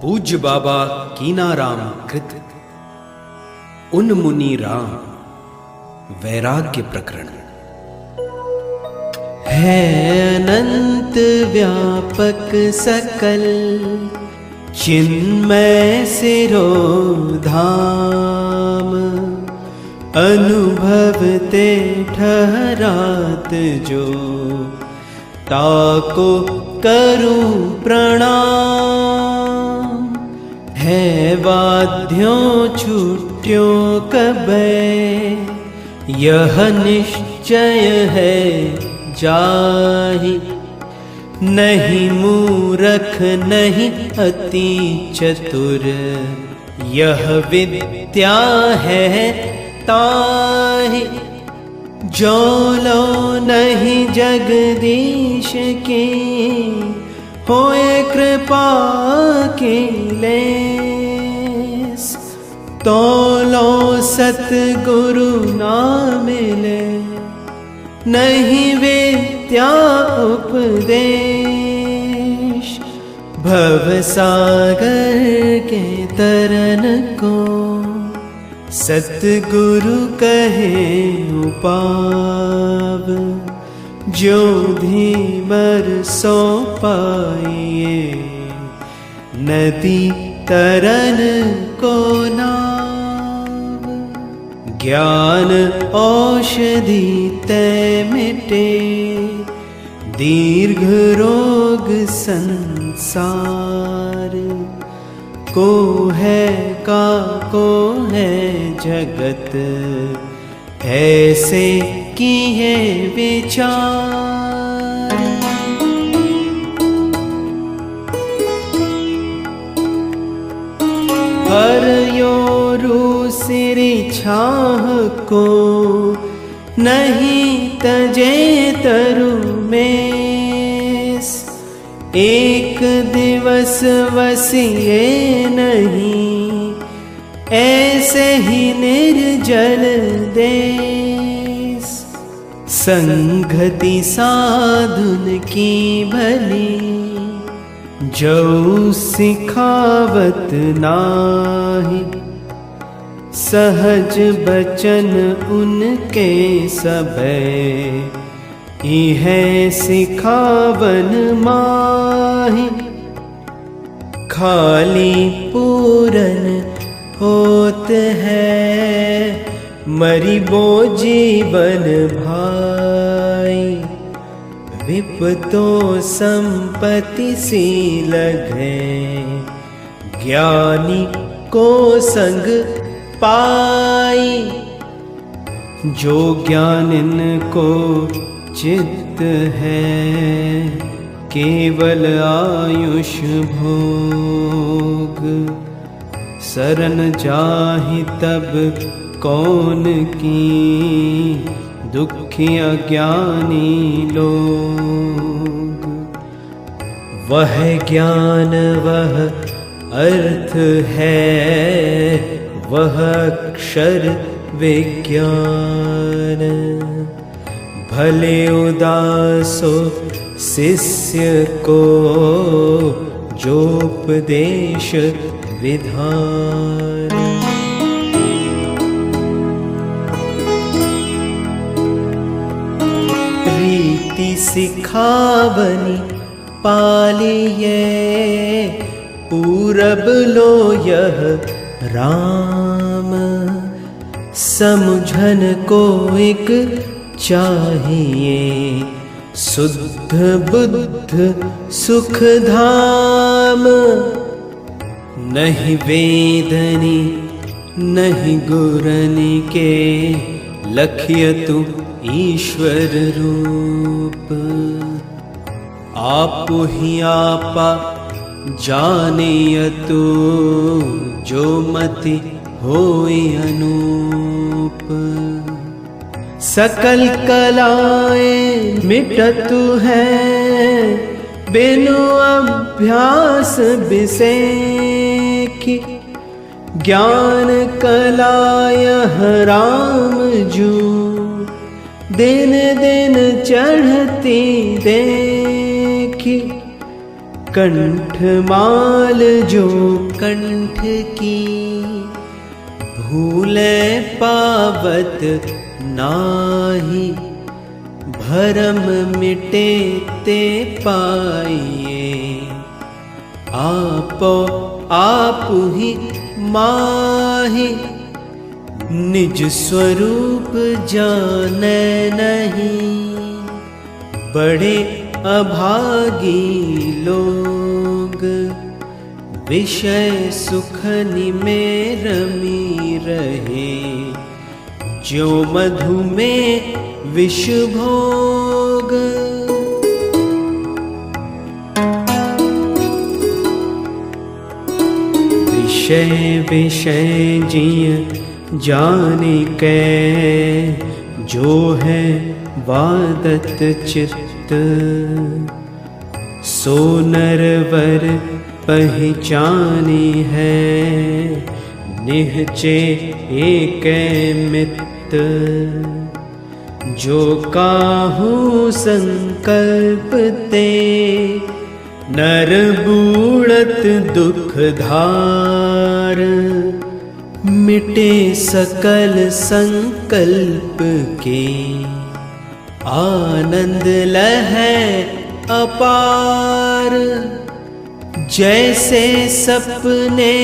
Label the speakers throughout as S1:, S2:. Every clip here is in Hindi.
S1: पूज्य बाबा कीनाराम कृत उन मुनि राम वैराग्य प्रकरण।
S2: है अनंत व्यापक सकल चिन्मय सिरोधाम, अनुभवते ठहरात जो ताको करूं प्रणाम। है वाद्यों छूट्यों कबै यह निश्चय है जाहि, नहीं मूरख नहीं अति चतुर यह विद्या है ताहि। जो लो नहीं जगदीश की होए कृपा की लेस, तो लो सतगुरु ना मिले नहीं विद्या उपदेश। भवसागर के तरन को सतगुरु कहे उपाव, जो धीमर सो पाइए नदी तरन को नाव। ज्ञान औषधि तय मिटे दीर्घ रोग संसार, को है का को है जगत ऐसे की है विचार। हर योरु सिरि छाह को नहीं तजे तरु मेस, एक दिवस वसिए नहीं ऐसे ही निर्जल देश। संगति साधुन की भली जो सिखावत नाही, सहज बचन उनके सबे इहे सिखावन माहि। खाली पूरन होत है मरिबो जीवन भाई, विपतो संपत्ति सी लगे ज्ञानी को संग पाई। जो ज्ञान इनको चित्त है केवल आयुष भोग, शरण जाहि तब कौन की दुखी अज्ञानी लोग। वह ज्ञान वह अर्थ है वह अक्षर विज्ञान, भले उदासो शिष्य को जोपदेश विधान। रीति सिखावनी पालिए पूरब लो यह राम, समझन को एक चाहिए शुद्ध बुद्ध सुख धाम। नहीं वेदनी नहीं गुरनी के लखिय तु ईश्वर रूप, आप ही आपा जानिय तु जो मति होई अनूप। सकल कलाएं मिटतु है बिनु अभ्यास बिसेखी, ज्ञान कलाय राम जू दिन दिन चढ़ती देखी। कंठमाल जो कंठ की, भूले पावत नाही, भरम मिटे ते पाइए। आपो आप ही माहि, निज स्वरूप जाने नहीं। बड़े अभागी लोग, विषय सुखनि में रमी रहे। जो मधु में विष भोग, विषय विषय जिय जाने कै, जो है वादत चित्त। सो नरवर पहचाने है, निहचे एक मित्त। जो काहू संकल्प ते, नर बूढ़त दुख धार। मिटे सकल संकल्प के, आनंद लहै अपार। जैसे सपने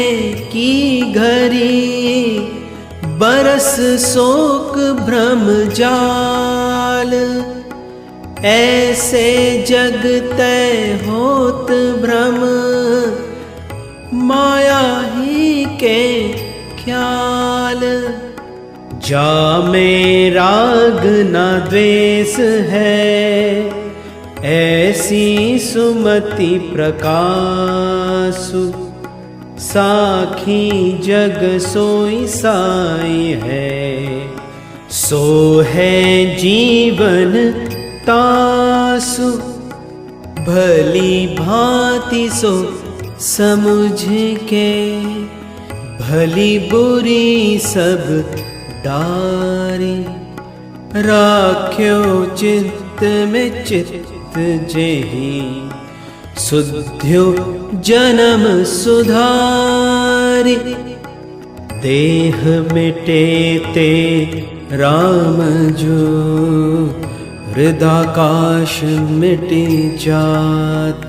S2: की घड़ी, बरस शोक भ्रम जाल। ऐसे जग तय होत भ्रम, माया ही के ख्याल। जा में राग न द्वेष है, ऐसी सुमति प्रकाशु। साखी जग सोई साई है, सो है जीवन तासु। भली भांति सो समझ के, भली बुरी सब डारी। राख्यो चित्त में चित्त जेहि, शुद्ध्यो जन्म सुधारी। देह मिटे ते राम जो, हृदाकाश मिटी जात।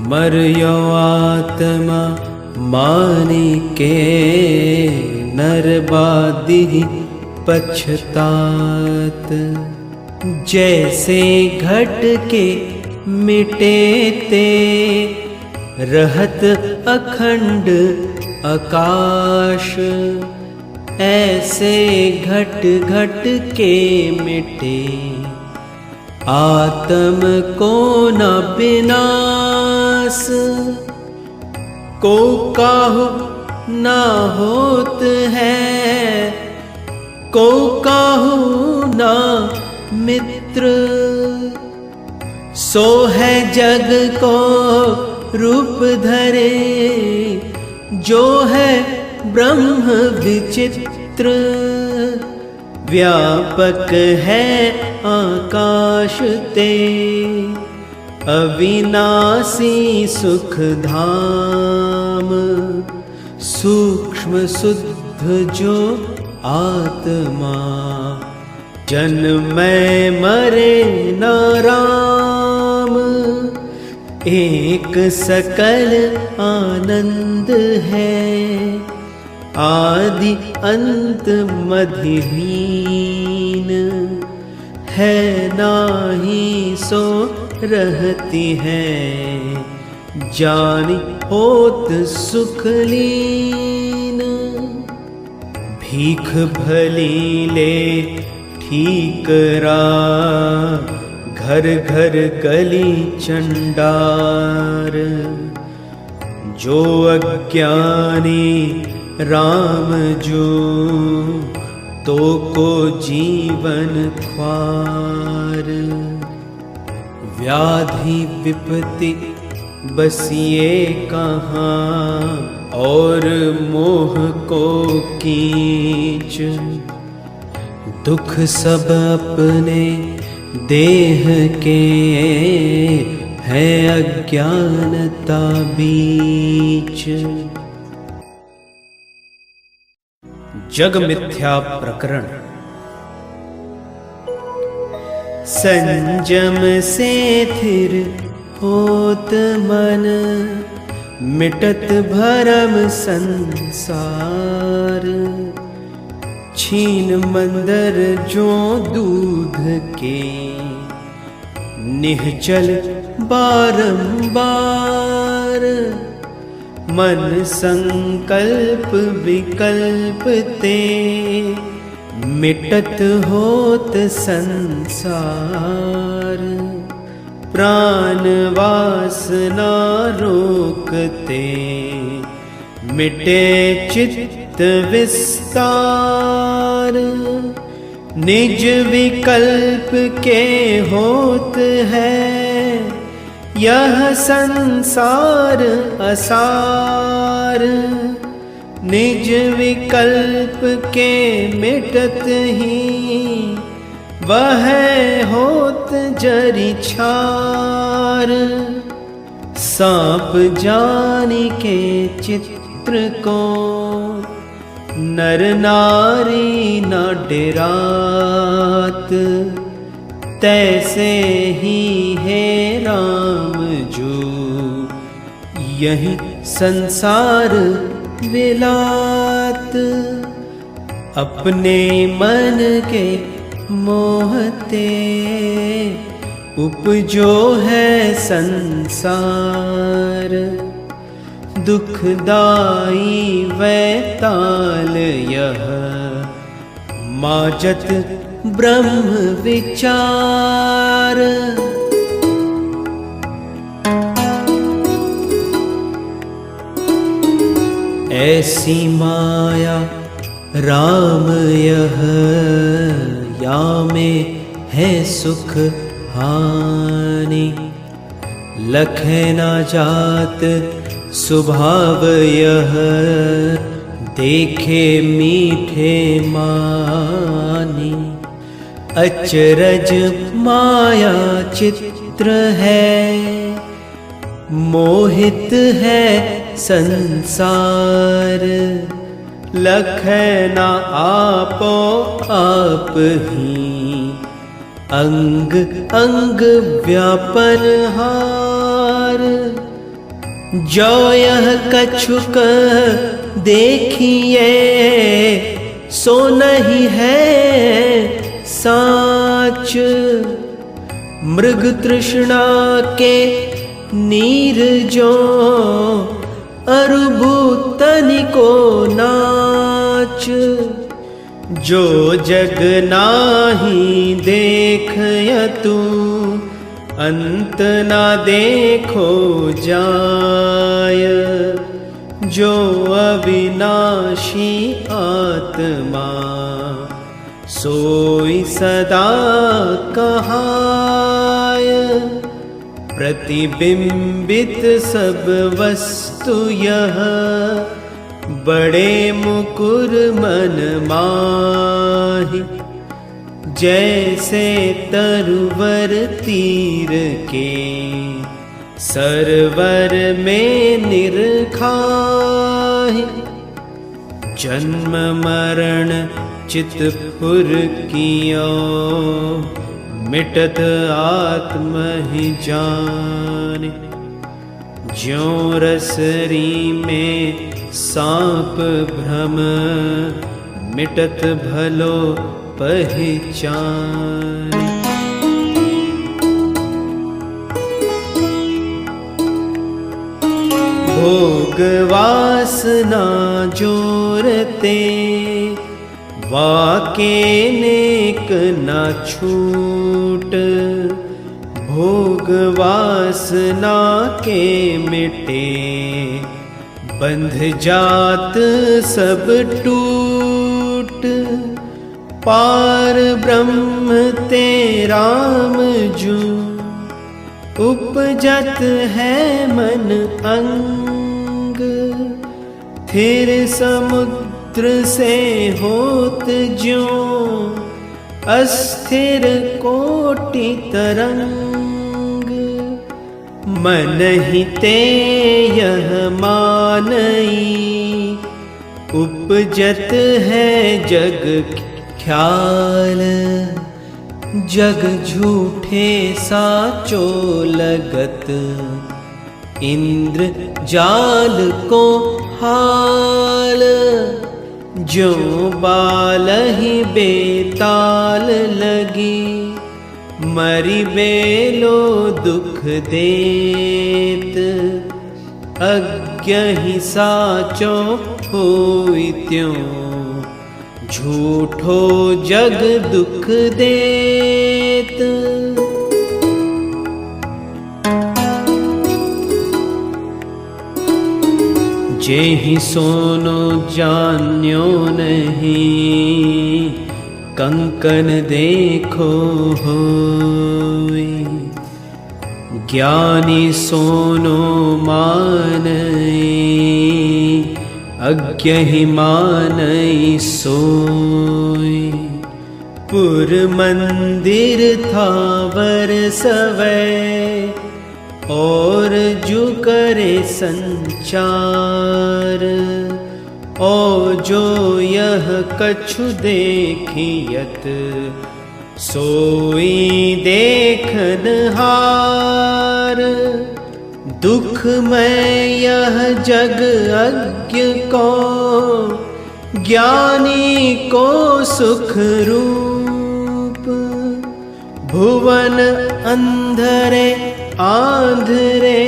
S2: मर्यो आत्मा मानी के, नरबादी पछतात। जैसे घट के मिटे ते, रहत अखंड आकाश। ऐसे घट घट के मिटे, आत्म को न विनाश। को काहू न होत है, को काहू न मित्र। सो है जग को रूप धरे, जो है ब्रह्म विचित्र। व्यापक है आकाश ते, अविनाशी सुख धाम। सूक्ष्म शुद्ध जो आत्मा, जन्मै मरे न राम। एक सकल आनंद है, आदि अंत मधिहीन। है नाही सो रहती है, जानी होत सुखलीन। भीख भली ले ठीकरा, घर घर गली चंडार। जो अज्ञानी राम जो, तो को जीवन ख्वार। व्याधि विपत्ति बसिए कहाँ, और मोह को कीच। दुख सब अपने देह के, है अज्ञानता बीच।
S1: जग मिथ्या प्रकरण।
S2: संजम से थिर होत मन, मिटत भरम संसार। छीन मंदर जो दूध के, निश्चल बारंबार। मन संकल्प विकल्प ते, मिटत होत संसार। प्राण वासना रोकते, मिटे चित्त विस्तार। निज विकल्प के होत है, यह संसार असार। निज विकल्प के मिटत ही, वह होत जरि छार। सांप जानी के चित्र को, नर नारी न डेरात। तैसे ही है राम जो, यही संसार विलात। अपने मन के मोहते, उपजो है संसार। दुखदाई वैताल यह, माजत ब्रह्म विचार। ऐसी माया राम यह, या में है सुख हानि। लखे न जात स्वभाव यह, देखे मीठे मानी। अचरज माया चित्र है, मोहित है संसार। लखे न आपो आप ही, अंग अंग व्यापन हार। जो यह कछुक देखिए, सो नहीं है साच। मृग तृष्णा के नीर जो, अरुभूतनि को नाच। जो जग नाही देखयतु, अंत ना देखो जाय। जो अविनाशी आत्मा, सोई सदा कहाय। प्रतिबिंबित सब वस्तु यह, बड़े मुकुर मन माहि। जैसे तरुवर तीर के, सरवर में निरखाहि। जन्म मरण चित फुर कियो, मिटत आत्म ही जाने। ज्यों रसरी में सांप भ्रम, मिटत भलो पहचान। भोग वासना जोरते, वाके नेक न छूट। भोग वासना के मिटे, बंध जात सब टूट। पार ब्रह्म ते राम जू, उपजत है मन अंग। फिर समुद्र से होत ज्यों, अस्थिर कोटि तरंग। मन ही ते यह मानई, उपजत है जग ख्याल। जग झूठे साचो लगत, इंद्र जाल को हाल। जो बाल ही बेताल लगी, मरी बेलो दुख देत। अज्ञ ही साचो होई त्यों, झूठो जग दुख देत। जेहि सोनो जान्यो नहीं, कंकन देखो होई। ज्ञानी सोनो मानई, अज्ञ ही मानई सोई। पुर मंदिर था बरसवै, और जु करे संचार। ओ जो यह कछु देखियत, सोई देखन हार। दुख में यह जग अज्ञ को, ज्ञानी को सुख रूप। भुवन अंधरे आंधरे,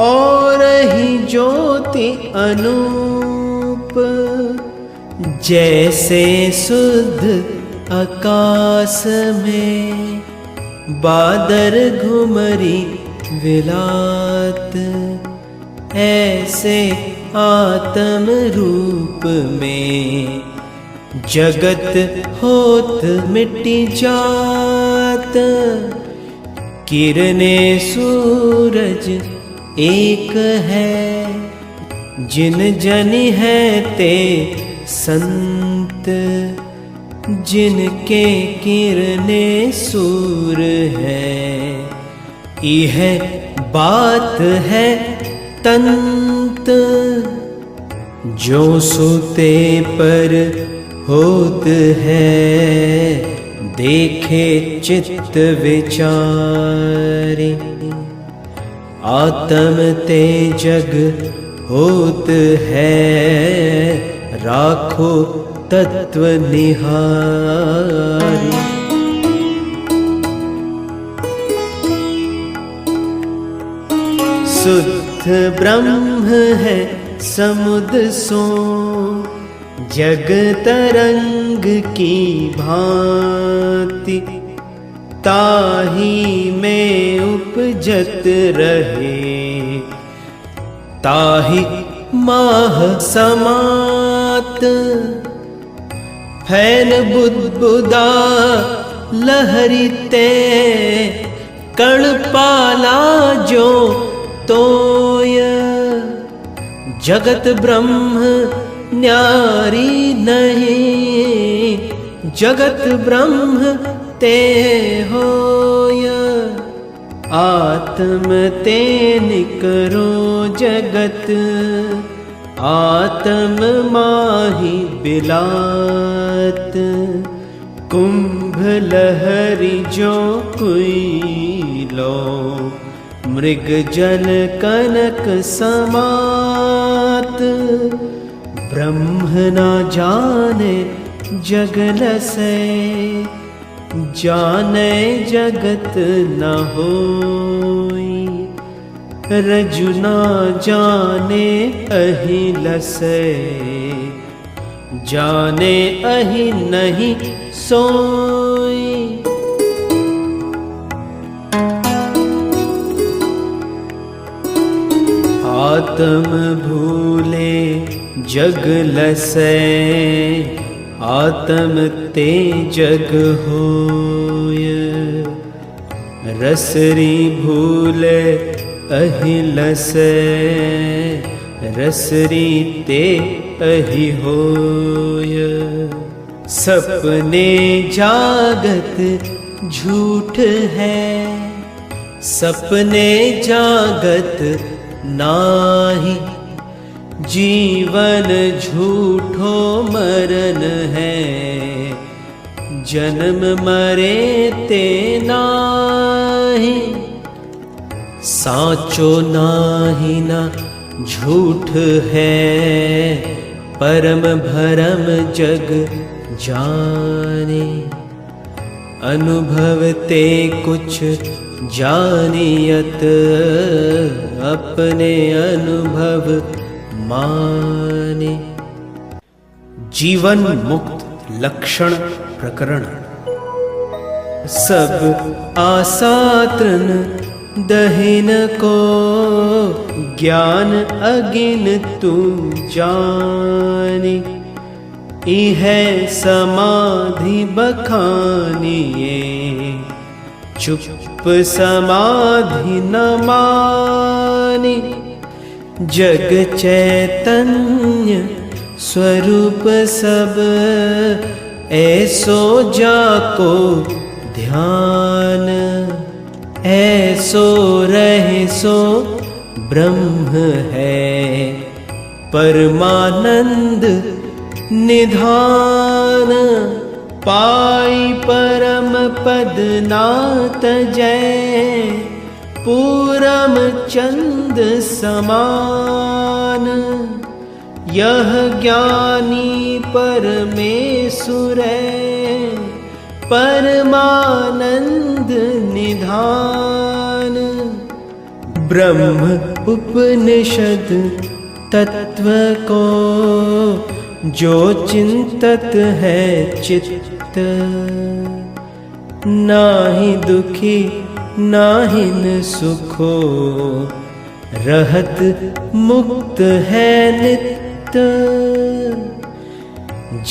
S2: और ही ज्योति अनूप। जैसे शुद्ध आकाश में, बादर घुमरी विलात। ऐसे आत्म रूप में, जगत होत मिटि जात। किरने सूरज एक है, जिन जन है ते संत। जिनके किरने सूर है, यह बात है तंत। जो सोते पर होत है, देखे चित्त विचारे। आत्म ते जग होत है, राखो तत्व निहारी। शुद्ध ब्रह्म है समुद्र सो, जग तरंग की भांति। ताही में उपजत रहे, ताही माह समात। फैन बुदबुदा लहरिते, कण पाला जो तोय। जगत ब्रह्म न्यारी नहीं, जगत ब्रह्म ते होय। आत्म ते निकरो जगत, आत्म माही बिलात। कुंभ लहरी जो कोई लो, मृग जल कनक समात। ब्रह्म न जाने जगल से, जाने जगत न होई। रजु न जाने अहिल से, जाने अहि नहीं सोई। आत्म भूले जग लसै, आत्म ते जग होय। रसरी भूले अहिलसै, रसरी ते अहि होय। सपने जागत झूठ है, सपने जागत नाही, जीवन झूठो मरण है, जन्म मरे ते नाही। साचो नाही ना झूठ है, परम भरम जग जाने। अनुभवते कुछ जानियत, अपने अनुभव माने।
S1: जीवन मुक्त लक्षण प्रकरण।
S2: सब आशा तृण दहिन को, ज्ञान अगिन तुम जानी। इह समाधि बखानिए, चुप समाधि न मानी। जग चैतन्य स्वरूप सब, ऐसो जाको ध्यान। ऐसो रहे सो ब्रह्म है, परमानंद निधान। पाई परम पद नात जय, पूरम चंद समान। यह ज्ञानी परमेश्वर, परमानंद निधान। ब्रह्म उपनिषद तत्व को, जो चिंतत है चित्त। नाहि दुखी नाहिन सुखो, रहत मुक्त है नित्य।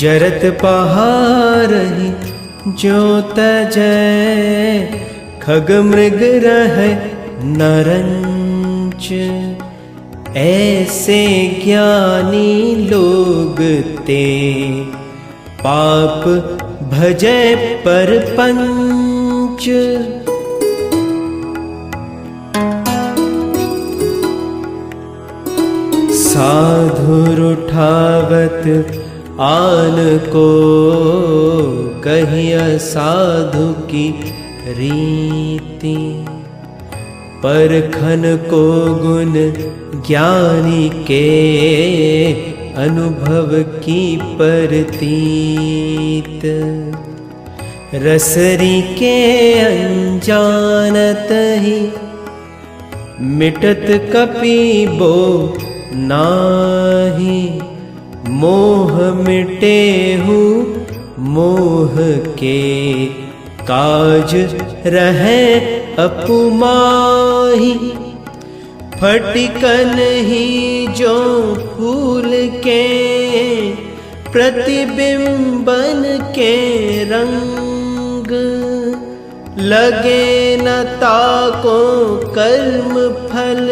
S2: जरत पहारहि जो तजय, खग मृग रहे नरंच। ऐसे ज्ञानी लोग ते, पाप भजै परपंच। साधुर उठावत आन को, कहिया साधु की रीति। परखन को गुण ज्ञानी के, अनुभव की परतीत। रसरी के अनजानत ही, मिटत कपीबो नाही। मोह मिटे हूँ मोह के, काज रहे अपुमाही। फटिकन ही जो फूल के, प्रतिबिंबन के रंग। लगे न ताको कर्म फल,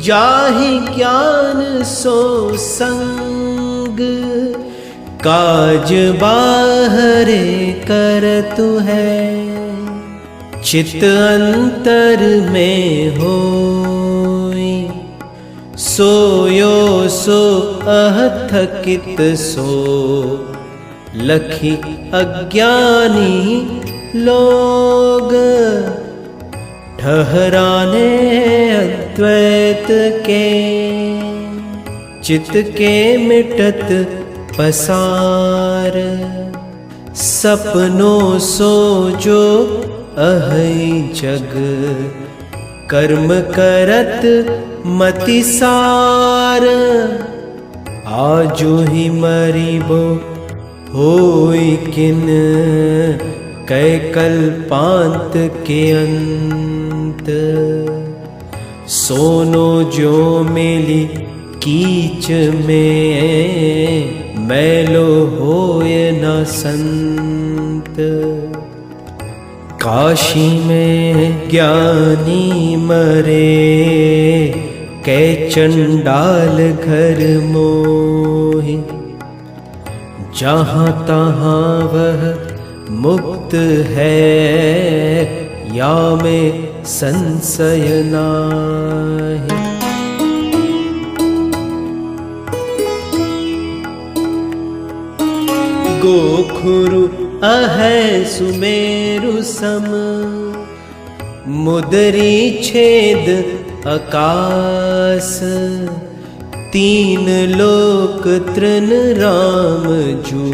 S2: जाहि ज्ञान सो संग। काज बाहरे करतु है, चित अंतर में होई। सोयो सो अहथकित सो, लखी अज्ञानी लोग। ठहराने अद्वैत के, चित के मिटत पसार। सपनों सो जो अहै जग, कर्म करत मति सार। आजो ही मरिबो होई किन, कै कल्पांत के अंत। सोनो जो मेली कीच में, मैलो होय न संत। काशी में ज्ञानी मरे, कै चंडाल घर मोहि। जहाँ तहाँ वह मुक्त है, या में संशय नाहि। गोखुरु अहै सुमेरु सम, मुदरी छेद आकाश। तीन लोक तृण राम जू,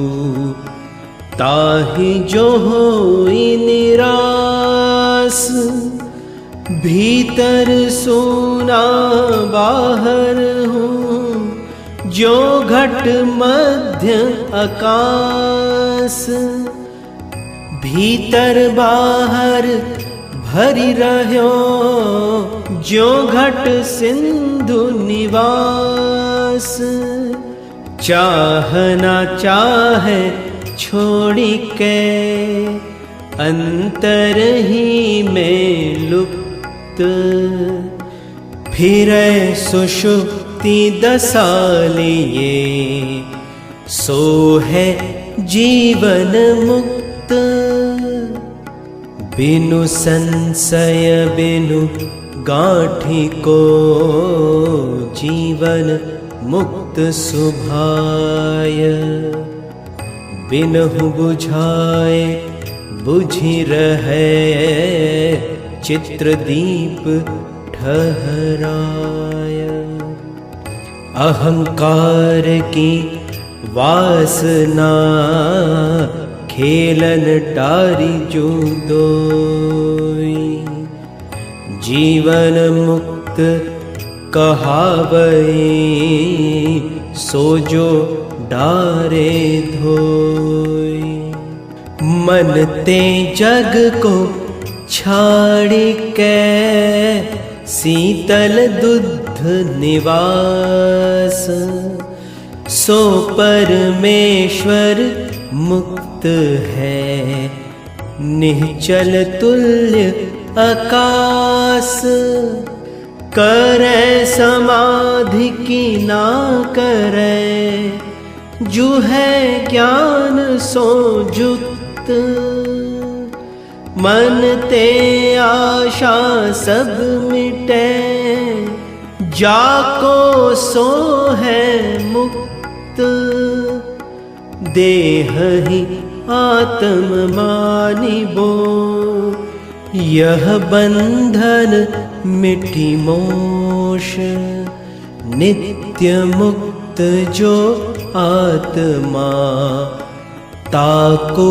S2: ताहि जो होई निरास। भीतर सोना बाहर हूँ, जो घट मध्य आकाश। भीतर बाहर भरी रह्यो, जो घट सिंधु निवास। चाहना चाहे छोड़ी के, अंतर ही में लुप्त। फिरे सुषुप्ति दशा लिए, सो है जीवन मुक्त। बिनु संशय बिनु गांठी को, जीवन मुक्त सुभाय। बिनहु बुझाए बुझी रहे, चित्रदीप ठहराय। अहंकार की वासना, खेलन टारी जो दोई। जीवन मुक्त कहावई, सो जो डारे धोई। मन ते जग को छाड़ के, शीतल दुध निवास। सो परमेश्वर मुक्त है, निश्चल तुल्य आकाश। करे समाधि की ना करे, जो है ज्ञान सो युक्त। मन ते आशा सब मिटे, जाको सो है मुक्त। देह ही आत्म मानिबो, यह बंधन मिटी मोश। नित्य मुक्त जो आत्मा, ताको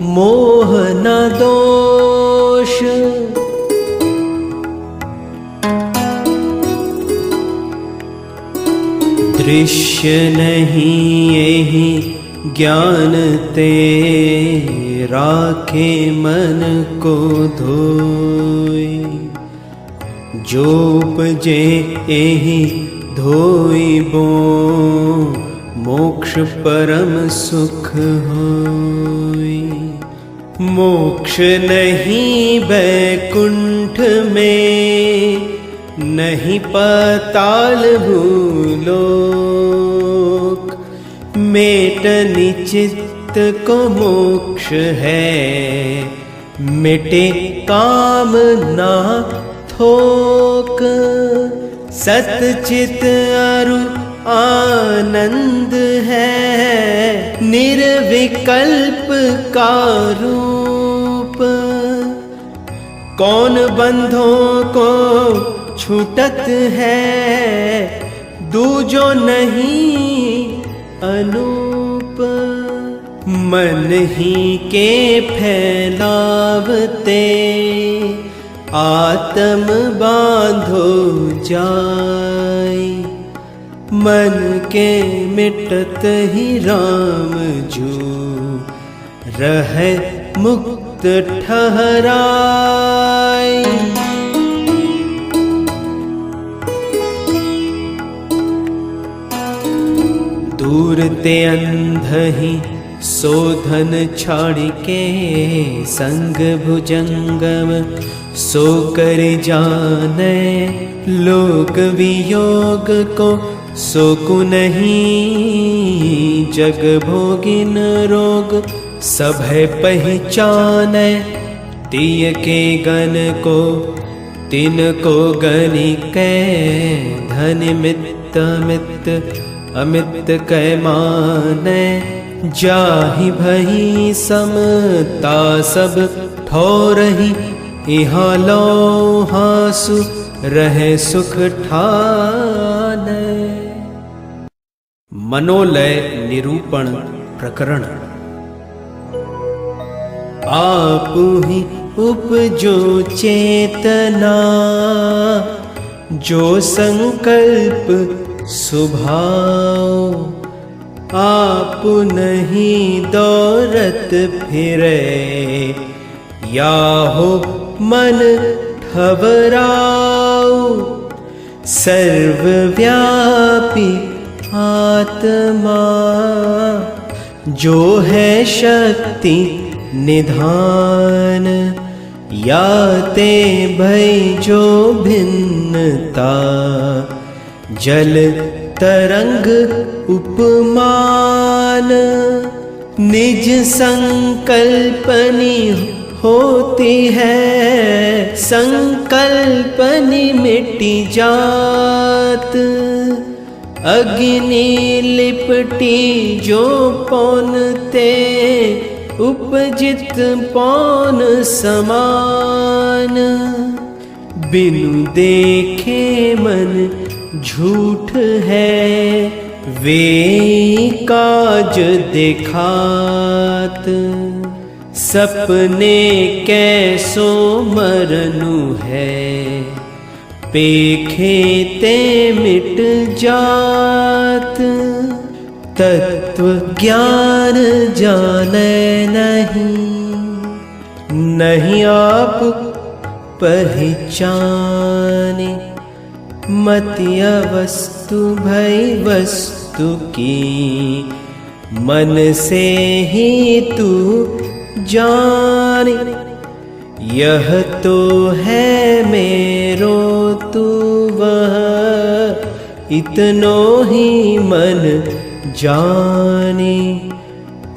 S2: मोह न दोष। दृश्य नहीं यही ज्ञान ते, राखे मन को धोई। जो उपजे एहि धोइबो, मोक्ष परम सुख होई। मोक्ष नहीं बैकुंठ में, नहीं पाताल भूलोक। मेटनी चित्त को मोक्ष है, मिटे काम ना थोक। सतचित अरु आनंद है, निर्विकल्प का रूप। कौन बंधों को छूटत है, दूजो नहीं अनूप। मन ही के फैलावते, आत्म बांधो जाय। मन के मिटत ही राम जो, रहे मुक्त ठहराय। दूर ते अंध ही शोधन छाड़ के, संग भुजंगम सो कर जाने। लोक वियोग को सोकु नहीं, जग भोगिन रोग सभय पहचाने। तिय के गण को तिनको गनिकै धन मित्त मित्त अमित कै मानै, जाहि भई समता सब ठौरहि, इहाँ लो हासु रहे सुख ठानै।
S1: मनोलय निरूपण प्रकरण।
S2: आपु ही उपजो चेतना, जो संकल्प सुभाओ, आप नहीं दौरत फिरे, या हो मन ठबराओ। सर्वव्यापी आत्मा, जो है शक्ति निधान, या ते भई जो भिन्नता, जल तरंग उपमान। निज संकल्पनी होती है, संकल्पनी मिटी जात। अग्नि लिपटी जो पौनते, उपजित पौन समान। बिनु देखे मन झूठ है, वे काज दिखात। सपने कैसो मरनु है, पेखे ते मिट जात। तत्व ज्ञान जाने नहीं आप पहचाने। मतिया वस्तु भई वस्तु की, मन से ही तू जाने। यह तो है मेरो तू वह, इतनो ही मन जाने।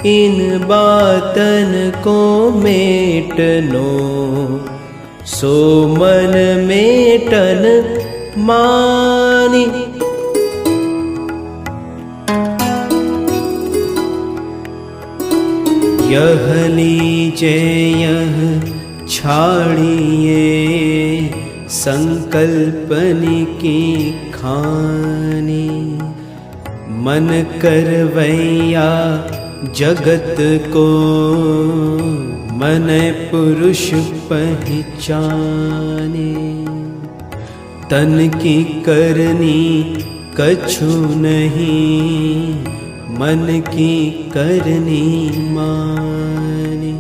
S2: इन बातन को मेटनो, सो मन मेटन मानी। यह लीजे यह छाड़िए, संकल्पनी की खानी। मन करवैया जगत को, मन पुरुष पहचाने। तन की करनी कछु नहीं, मन की करनी माने।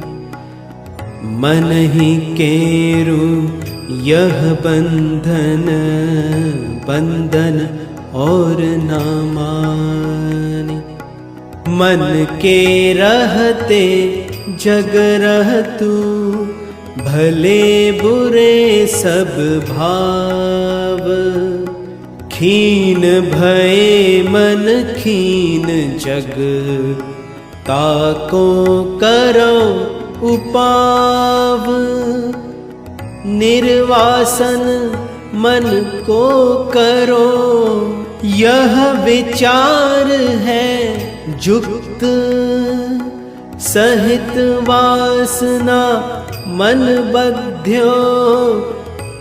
S2: मन ही केरु यह बंधन, बंधन और ना माने। मन के रहते जग रहतु, भले बुरे सब भाव। खीन भये मन खीन जग, ताको करो उपाव। निर्वासन मन को करो, यह विचार है जुक्त। सहित वासना मन बध्यो,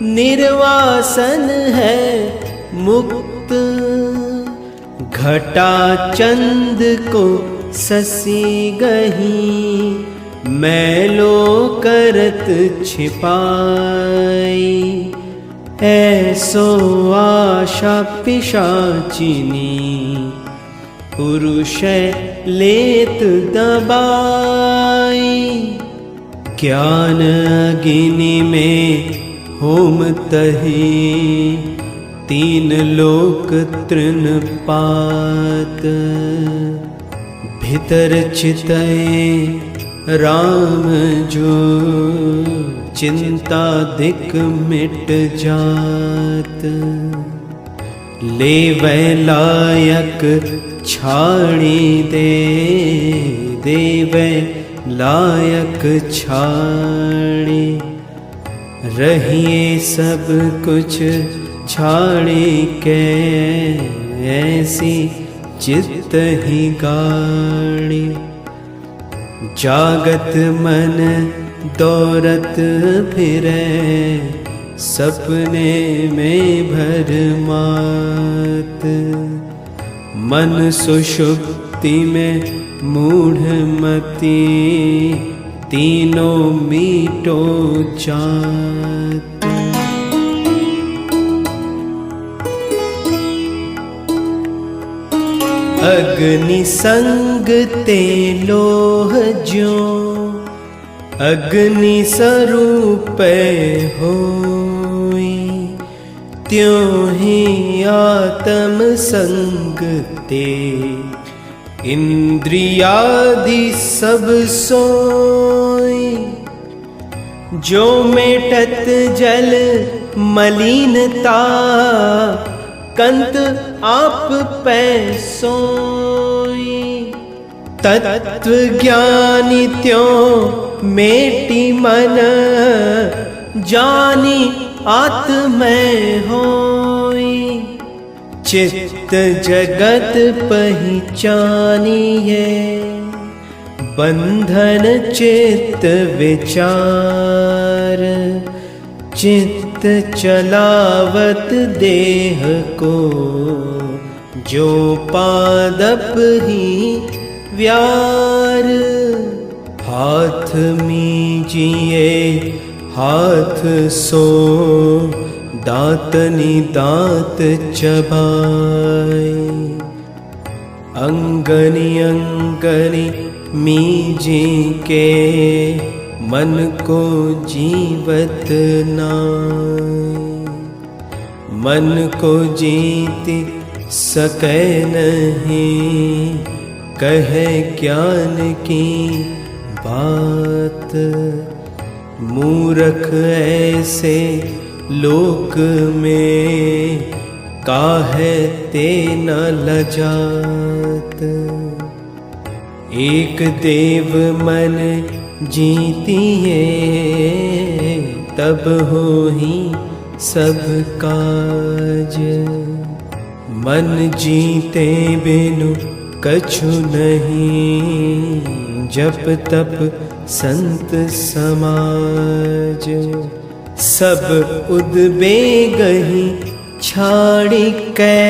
S2: निर्वासन है मुक्त। घटा चंद को ससी गही, मैलो करत छिपाई। ऐसो आशा पिशाचिनी, पुरुष लेत दबाई। ज्ञान अग्नि में होम तही, तीन लोक तृण पात। भीतर चितए राम जो, चिंता दिक मिट जात। ले वै लायक छाड़ी दे, देवे लायक छाड़ी। रहिए सब कुछ छाड़े के, ऐसी चित्त ही गाड़ी। जागत मन दौरत फिरे, सपने में भरमात। मन सुषुप्ति में मूढ़मती, तीनों मीटो जात। अग्नि संग ते लोह ज्यों, अग्नि स्वरूप होई। त्यों ही आत्म संग ते, इंद्रियादि सब सोई। जो मेटत जल मलिनता, कंत आप पै सोई। तत्व ज्ञानी त्यों मेटी मन, जानी आत्मै होई। चित्त जगत पहचानिए, बंधन चित्त विचार। चित्त चलावत देह को, जो पादप ही व्यार। हाथ मीजिए हाथ सो, दांतनि दांत चबाए। अंगनि अंगनि मीजी के, मन को जीवत नाय। मन को जीत सकै नहीं, कहे ज्ञान की बात। मूर्ख ऐसे लोक में, काहे ते न लजात। एक देव मन जीतिए, तब हो ही सब काज। मन जीते बिनु कछु नहीं, जप तप संत समाज। सब उद्वेग ही छाड़ी कै,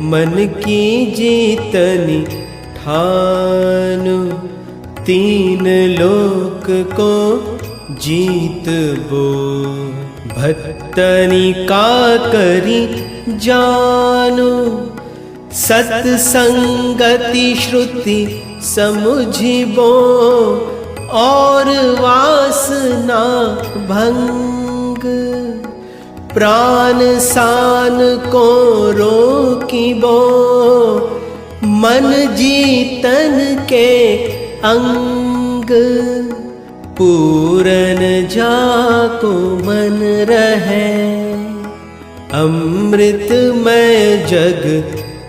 S2: मन की जीतनी ठानु। तीन लोक को जीत बो, भक्तनी का करी जानो। सत्संगति श्रुति समुझिबो, और वासना भंग। प्राण सान को रोकिबो, मन जीतन के अंग। पूरन जाको मन रहे, अमृतमय जग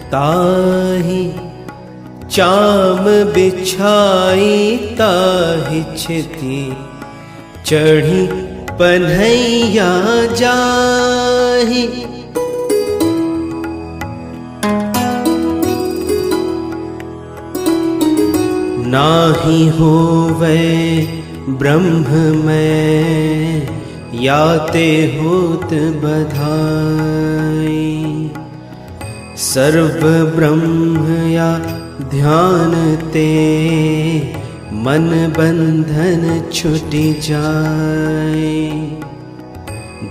S2: ताहि। चाम बिछाई ताहि छिति, चढ़ी पन्हैया जाहि। नाहि होवै ब्रह्म में, याते होत बधाई। सर्व ब्रह्म या ध्यान ते, मन बंधन छुटि जाए।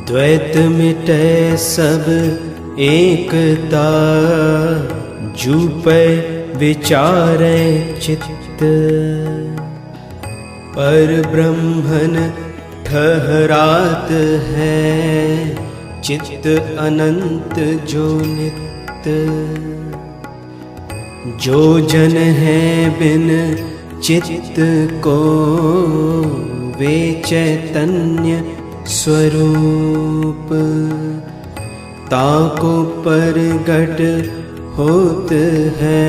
S2: द्वैत मिटे सब एकता, जूपै विचारे चित्त। पर ब्रह्मन ठहरात है, चित्त अनंत जो नित्य। जो जन है बिन चित्त को, वे चैतन्य स्वरूप। ताको परगट होत है,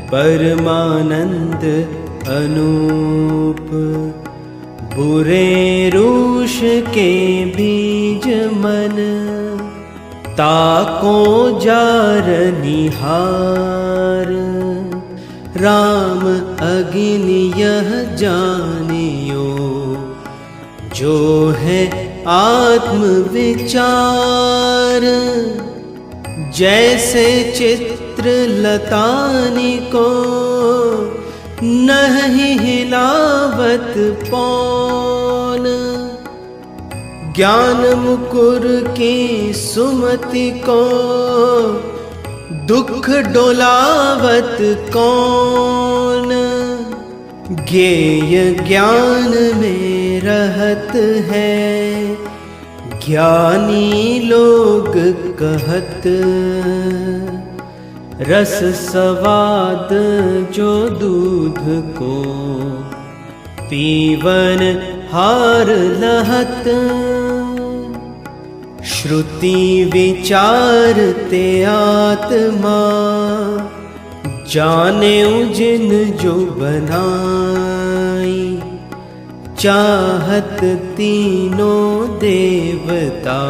S2: परमानंद अनूप। बुरे रूष के बीज मन, ताको जार निहार। राम अग्नि यह जानियो, जो है आत्म विचार। जैसे चित्र लतानी को, नहीं हिलावत पौन। ज्ञान मुकुर की सुमति को, दुख डोलावत कौन। ज्ञेय ज्ञान में रहत है, ज्ञानी लोग कहत। रस स्वाद जो दूध को, पीवन हार लहत। श्रुति विचारते आत्मा, जाने जिन जो बनाई। चाहत तीनों देवता,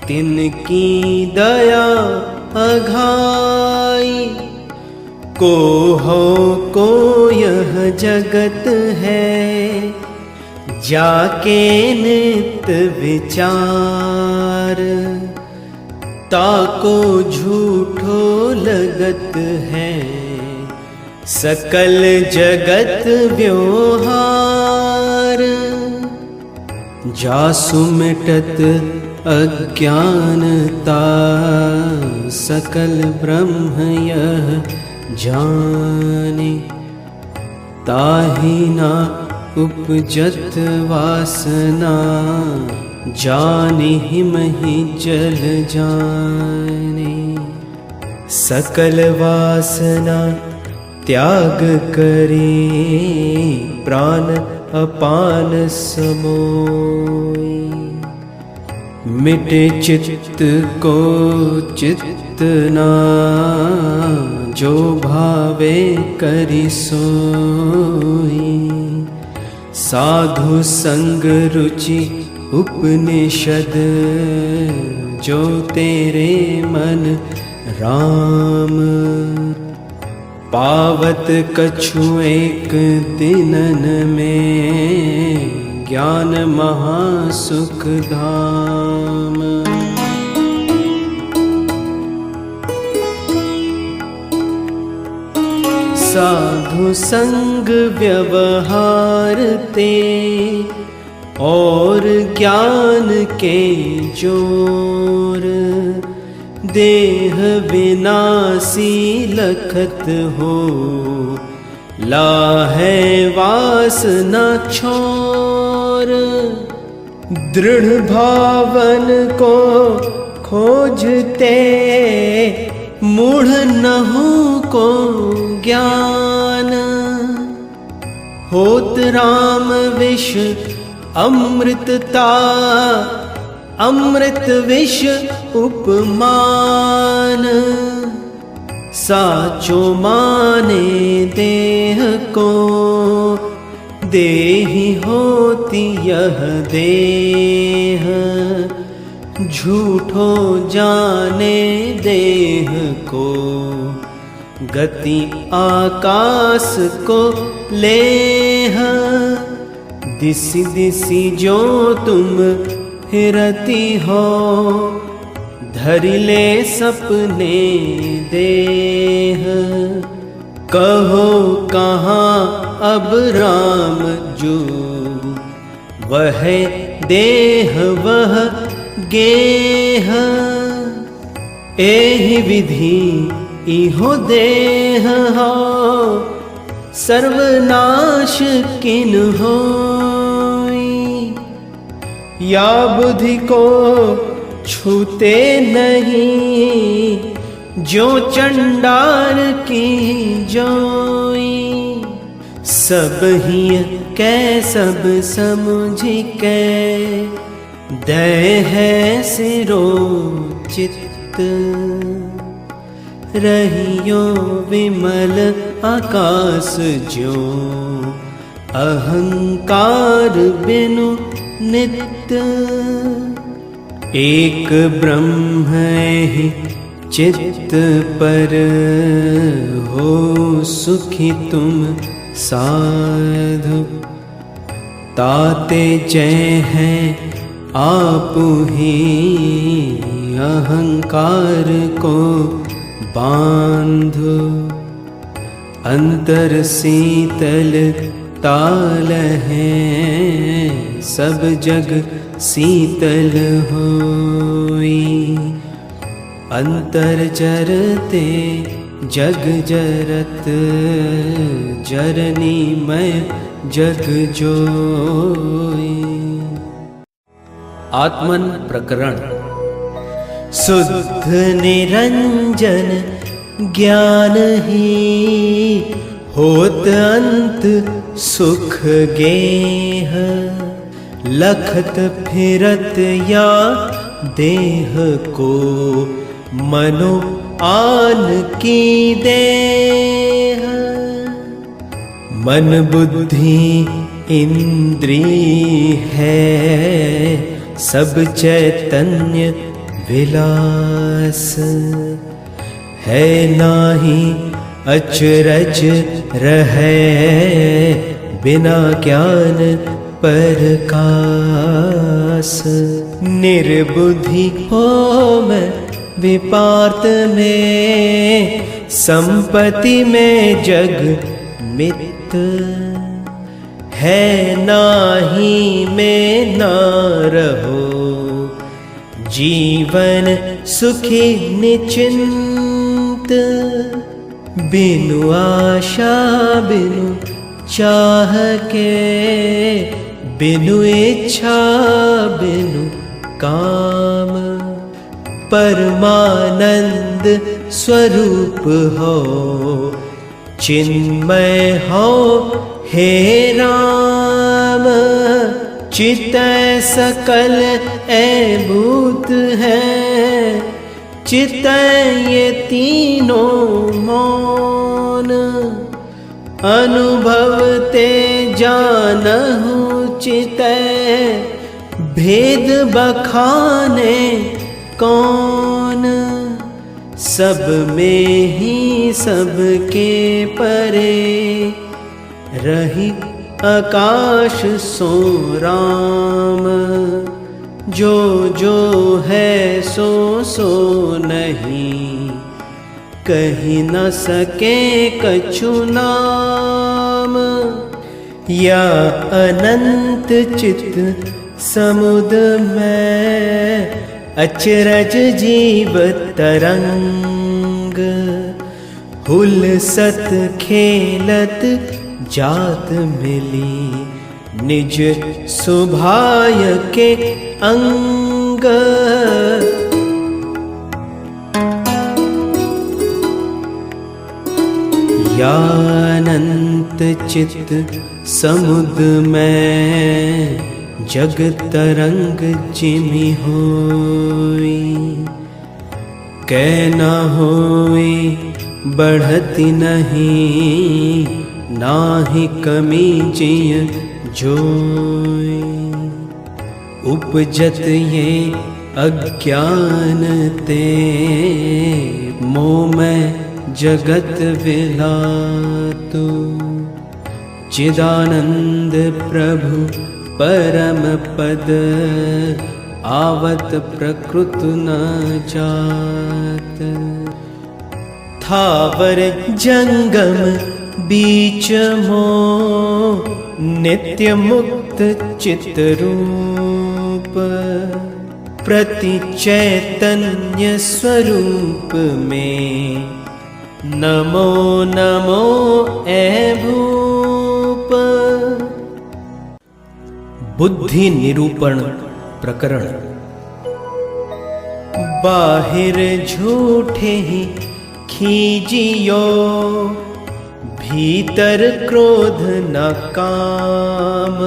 S2: तिनकी दया अघाई। को हो को यह जगत है, जाके नित विचार। ताको झूठो लगत है, सकल जगत व्यवहार। जासु मिटत अज्ञानता, सकल ब्रह्म यह जाने। ताहि ना उपजत वासना, जानिहि महि जल जाने। सकल वासना त्याग करे, प्राण अपान समोई। मिटे चित्त को चित्तना, जो भावे करि सोई। साधु संग रुचि उपनिषद, जो तेरे मन राम। पावत कछु एक दिनन में, ज्ञान महासुख धाम। साधु संग व्यवहार ते, और ज्ञान के जोर। देह विनाशी लखत हो, लाहे वासना छोर। दृढ़ भावन को खोजते, मूढ़ नहु को ज्ञान। होत राम विष अमृतता, अमृत विष उपमान। साचो माने देह को, देहि होती यह देह। झूठो जाने देह को, गति आकाश को लेह। दिसी दिसी जो तुम फिरती हो, धरि ले सपने देह। कहो कहाँ अब राम जो, वह देह वह गेह। एहि विधि इहो देह हो, सर्वनाश किन होई। या बुद्धि को छूते नहीं, जो चंडाल की जोई। सब ही कै सब समझ के, दय है सिरो चित्त। रहियो विमल आकाश ज्यों, अहंकार बिनु नित्य।
S1: एक ब्रह्म ही चित्त पर, हो सुखी तुम साधु। ताते जय हैं आप ही, अहंकार को बांधो। अंतर शीतल ताल है, सब जग शीतल होई। अंतर जरते जग जरत, जरनी मैं जग जोई। आत्मन प्रकरण।
S2: शुद्ध निरंजन ज्ञान ही, होत अंत सुख गेह। लखत फिरत या देह को, मनो आन की देह। मन बुद्धि इंद्री है, सब चैतन्य विलास। है नाही अचरज रहे, बिना ज्ञान प्रकाश। निर्बुद्धि हो मैं विपार्थ में, संपत्ति में जग मित। है नाही में ना रहो, जीवन सुखी निचिंत। बिनु आशा बिनु चाह के, बिनु इच्छा बिनु काम। परमानंद स्वरूप हो, चिन्मय हो हे राम। चितै सकल ए भूत है, चितै ये तीनों मौन। अनुभवते जानहु चितै, भेद बखाने कौन। सब में ही सबके परे, रही आकाश सो राम। जो जो है सो सो नहीं, कही न सके कछु नाम। या अनंत चित समुद्र में, अचरज जीव तरंग। हुलसत खेलत जात मिली, निज सुभाय के अंग। यानंत चित समुद्र में, जग तरंग जिमि होई। कै न होई बढ़ती नहीं, नाही कमी जिय जोई। उपजत ये अज्ञान ते, मोह में जगत विलातु। चिदानंद प्रभु परम पद, आवत प्रकृत न जात। थावर जंगम बीच मोह, नित्य मुक्त चित रूप। प्रति चैतन्य स्वरूप में, नमो नमो ए भूप।
S1: बुद्धि निरूपण प्रकरण।
S2: बाहिर झूठे ही खीजियो, भीतर क्रोध न काम।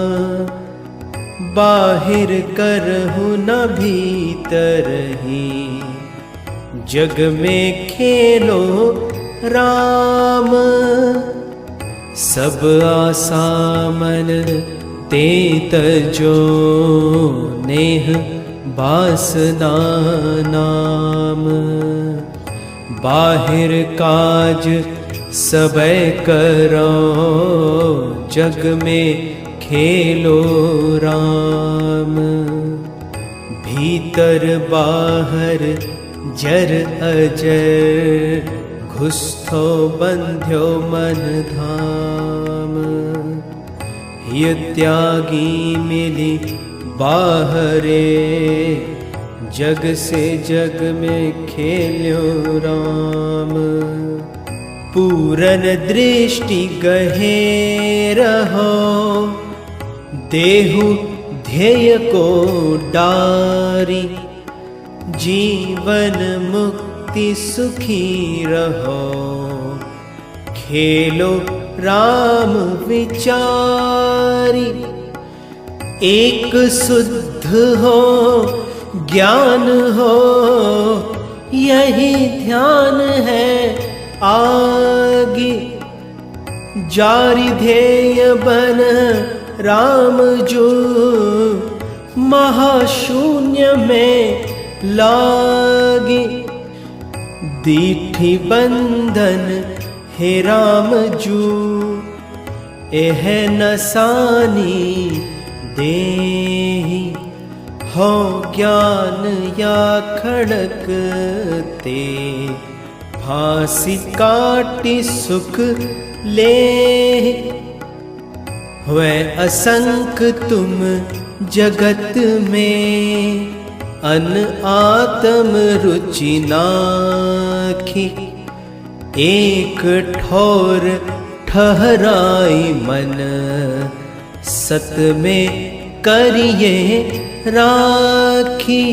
S2: बाहिर करहु न भीतर ही, जग में खेलो राम।
S1: सब आसा मन ते तजो, नेह बासना नाम। बाहिर काज सबे करो, जग में खेलो राम। भीतर बाहर जर अजर, घुस्थो बंध्यो मन धाम। हिय त्यागी मिली बाहरे, जग से जग में खेल्यो राम। पूरन दृष्टि गहे रहो, देहु ध्येय को डारी। जीवन मुक्ति सुखी रहो, खेलो राम विचारी। एक शुद्ध हो ज्ञान हो, यही ध्यान है आगे। जारी ध्येय बन राम जो, महाशून्य में लागे। दीठी बंधन हे राम जू, एह नसानी देहि। हो ज्ञान या खड़क ते, फांसी काटी सुख ले। हुए असंख तुम जगत में, अन आत्म रुचि नाखी। एक ठोर ठहराई मन, सत में करिए राखी।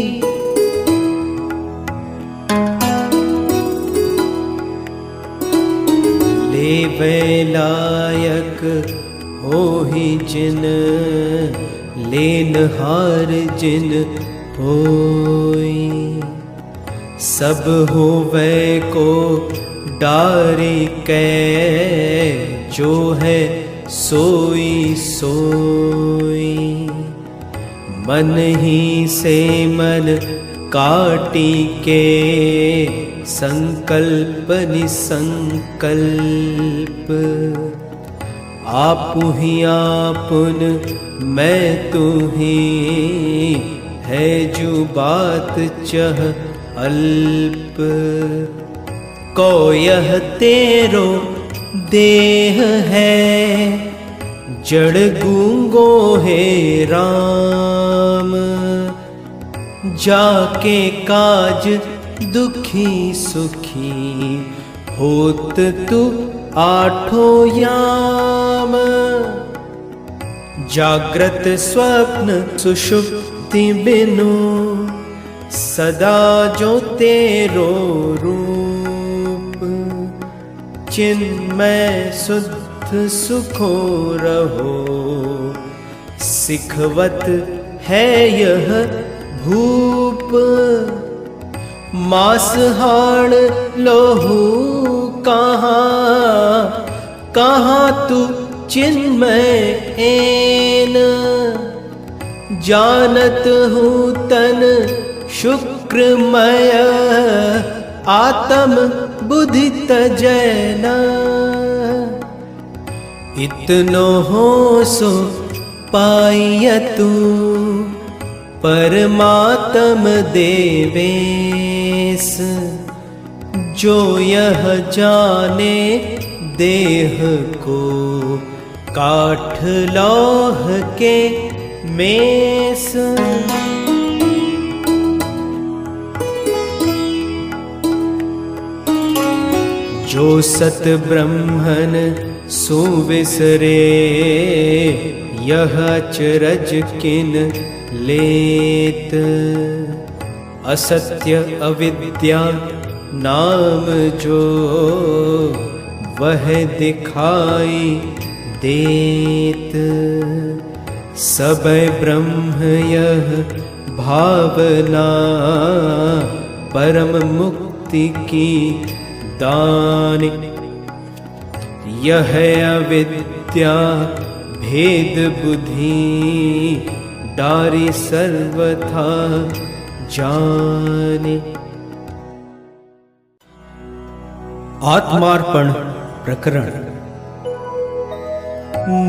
S1: लेवे लायक हो ही जिन, लेनहार जिन होई। सब होवे को डारे कै, जो है सोई सोई। मन ही से मन काटी के, संकल्प निसंकल्प। आपु ही आपुन मैं तू ही, है जो बात चह अल्प। को यह तेरो देह है, जड़ गूंगो है राम। जाके काज दुखी सुखी, होत तू आठो याम। जागृत स्वप्न सुषुप्ति बिनु, सदा जो तेरो रूप। चिन्मय शुद्ध सुखो रहो, सिखवत है यह भूप। मांसहाड़ लोहू कहाँ, कहाँ तू चिन्मय एन। जानत हूँ तन शुक्रमय, आत्म बुद्धि तजैना। इतनो हो सो पाइय तू, परमात्म देवेश। जो यह जाने देह को, काठ लौह के मेस। जो सत ब्रह्मन सुविसरे, यह अचरज किन लेत। असत्य अविद्या नाम जो, वह दिखाई देत। सब ब्रह्म यह भावना, परम मुक्ति की दान। यह अविद्या भेद बुद्धि डारी सर्वथा जाने। आत्मार्पण प्रकरण।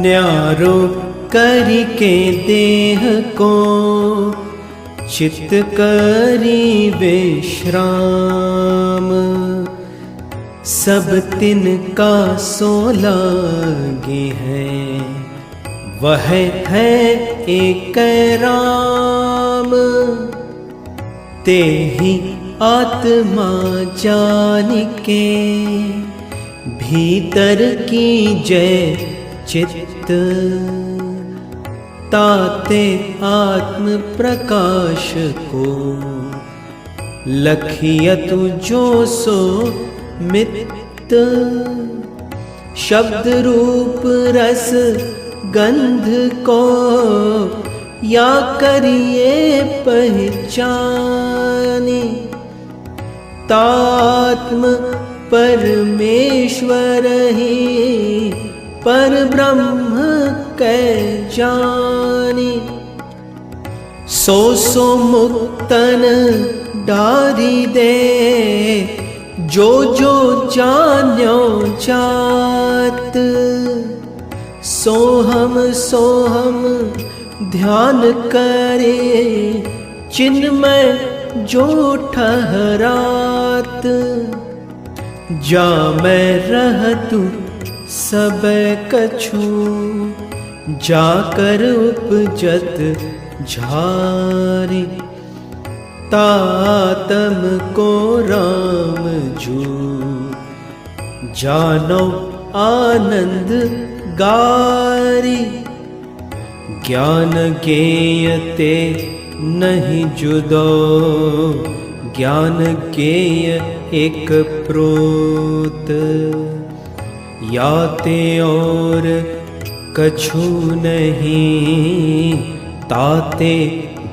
S2: न्यारो करके देह को चित्त करी विश्राम, सब तिनका सो लागे है वह है एक राम। ते ही आत्मा जान के भीतर की जय चित्त, ताते आत्म प्रकाश को लखियतु जो सो मित्त। शब्द रूप रस गंध को या करिए पहचानी, तात्म परमेश्वर ही पर ब्रह्म कै जानी। सो सो मुक्तन डारी दे जो जो जान्यो जात। सोहम ध्यान करे चिन्मय जो ठहरात। जा मैं रहतु सब कछु जाकर उपजत झारी। तातम को राम जू जानो आनंद गारी। ज्ञान गेयते नहीं जुदो ज्ञान गेय एक प्रोत। याते और कछु नहीं ताते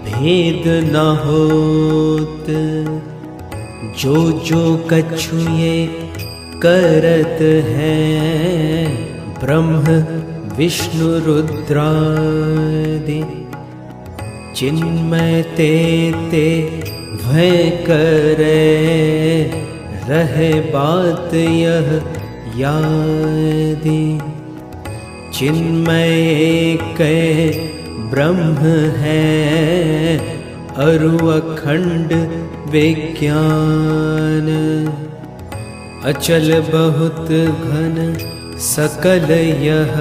S2: भेद न होत। जो जो कछु ये करत है ब्रह्म विष्णु रुद्रादि। चिन्मय ते भय करे रहे बात यह यादी। चिन्मय कै ब्रह्म है अरु अखंड विज्ञान। अचल बहुत घन सकल यह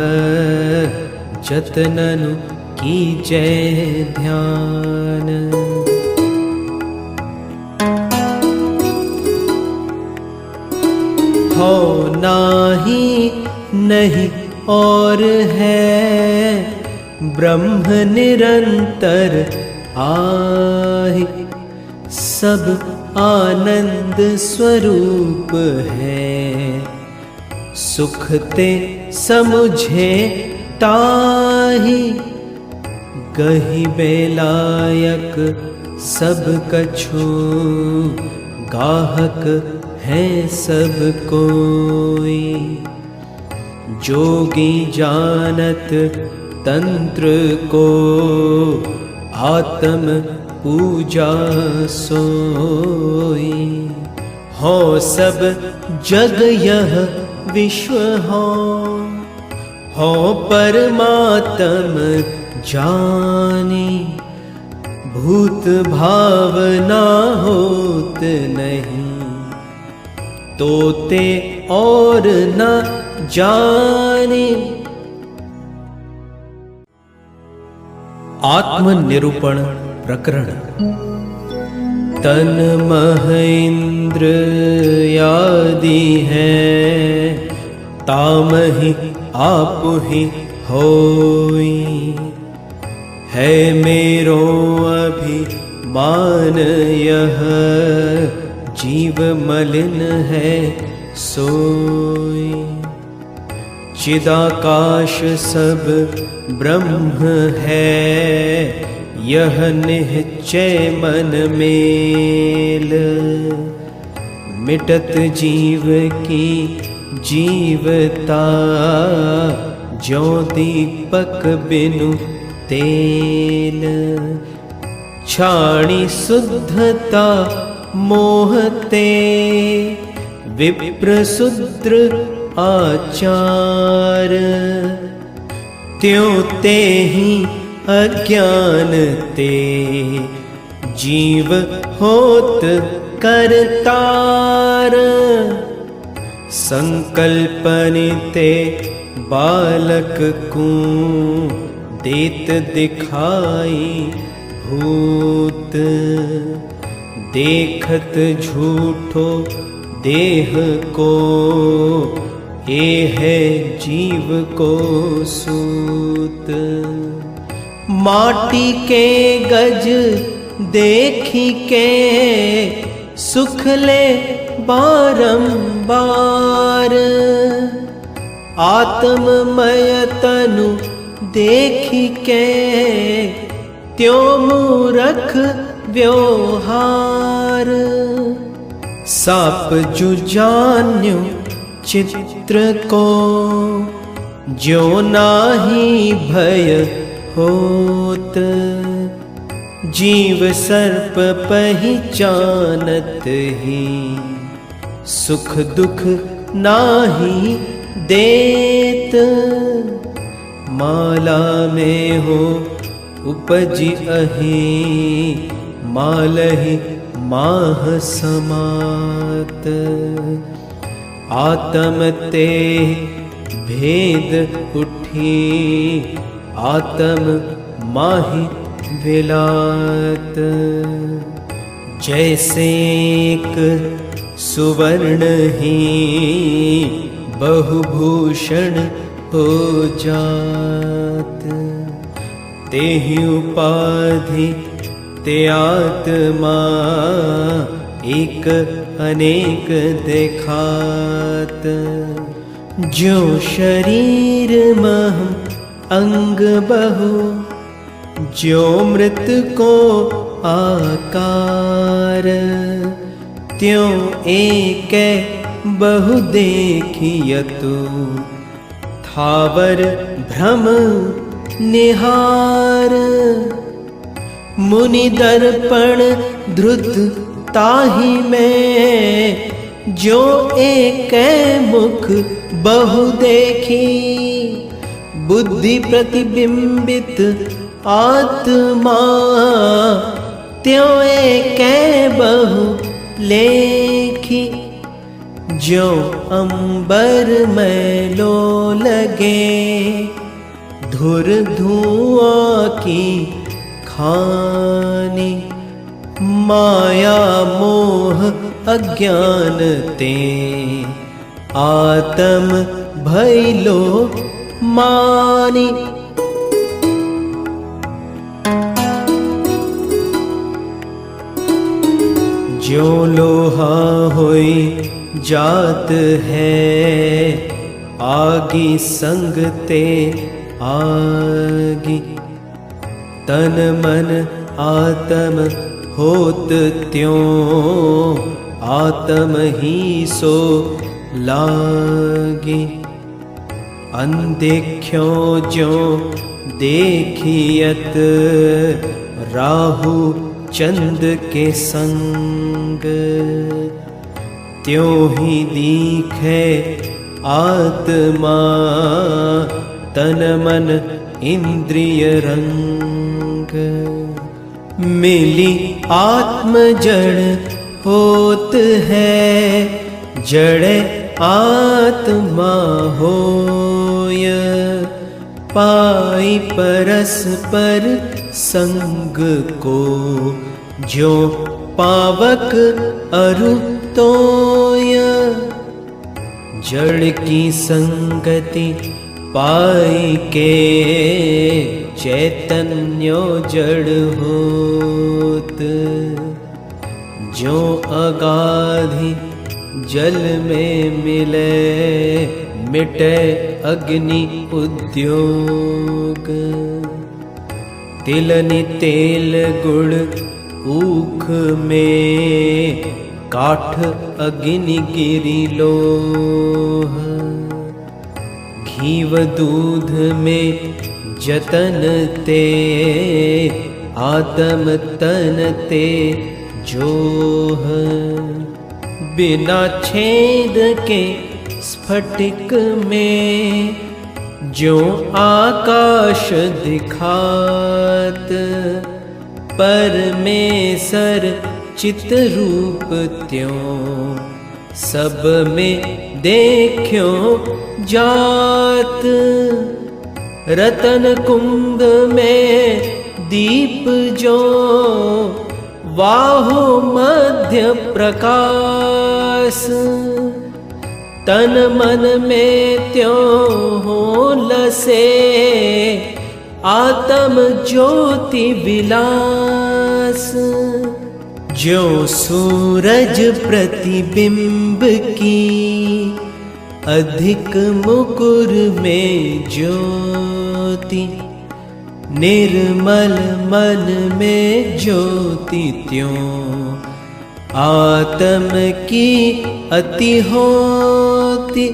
S2: जतनन कीजय ध्यान। हो नाही नहीं और है ब्रह्म निरंतर आहि। सब आनंद स्वरूप है सुखते समुझे ताहि। गही बेलायक सब कछु गाहक है सब कोई। जोगी जानत तंत्र को आत्म पूजा सोई। हो सब जग यह विश्व हो परमात्म जानी। भूत भावना होत नहीं तोते और न जाने।
S1: आत्मनिरूपण प्रकरण।
S2: तन महेंद्र यादि है तामहि आप ही होई। है मेरो अभिमान यह जीव मलिन है सोई। चिदाकाश सब ब्रह्म है यह निश्चय मन मेल। मिटत जीव की
S1: जीवता ज्यों दीपक बिनु तेल। छाणी शुद्धता मोहते विप्र शूद्र आचार। त्यों ते ही अज्ञान ते जीव होत करतार। संकल्पन ते बालक को देत दिखाई भूत। देखत झूठो देह को ये है जीव को सूत। माटी के गज देखी के सुख ले बारंबार। आत्ममय तनु देखी के त्यों मूरख व्यवहार। साप जुजान्यो चित्र को जो नाही भय होत। जीव सर्प पहचानत ही सुख दुख नाही देत। माला में हो उपजी अहि मालहि माह समात। आत्म ते भेद उठी आत्म माहि विलात। जैसे एक सुवर्ण ही बहुभूषण हो जात। तेहि उपाधि ते आत्मा एक अनेक देखात। जो शरीर मह अंग बहु जो मृत को आकार। त्यों एक बहु देखियतु थावर भ्रम निहार। मुनि दर्पण धृत ताहि में जो एक मुख बहु देखी। बुद्धि प्रतिबिंबित आत्मा त्यों एक बहु लेखी। जो अंबर में लो लगे धुर धुआं की खानी। माया मोह अज्ञान ते आत्म भय लो मानी। जो लोहा होई जात है आगी संग ते आगी। तन मन आत्म होत त्यों आत्म ही सो लागी। अनदेख्यो जो देखियत राहु चंद के संग। त्यों ही दीखे आत्मा तन मन इंद्रिय रंग। मिली आत्म जड़ होत है जड़ आत्मा होय। पाई परस्पर संग को जो पावक अरु तोय। जड़ की संगति पाई के चैतन्यो जड़ होत। जो अगाधि जल में मिले मिटे अग्नि उद्योग। तिलनि तेल गुड़ ऊख में
S2: काठ अग्नि गिरि लोह। घीव दूध में जतन ते, आत्म तन ते जोह। बिना छेद के स्फटिक में, ज्यों आकाश दिखात। परमेसर चित रूप त्यों, सब में देख्यो जात। रतन कुंभ में दीप जो, वाहो मध्य प्रकाश। तन मन में त्यों हो लसे, आत्म ज्योति विलास। जो सूरज प्रतिबिंब की, अधिक मुकुर में ज्योति। निर्मल मन में ज्योति त्यों, आत्म की अति होती।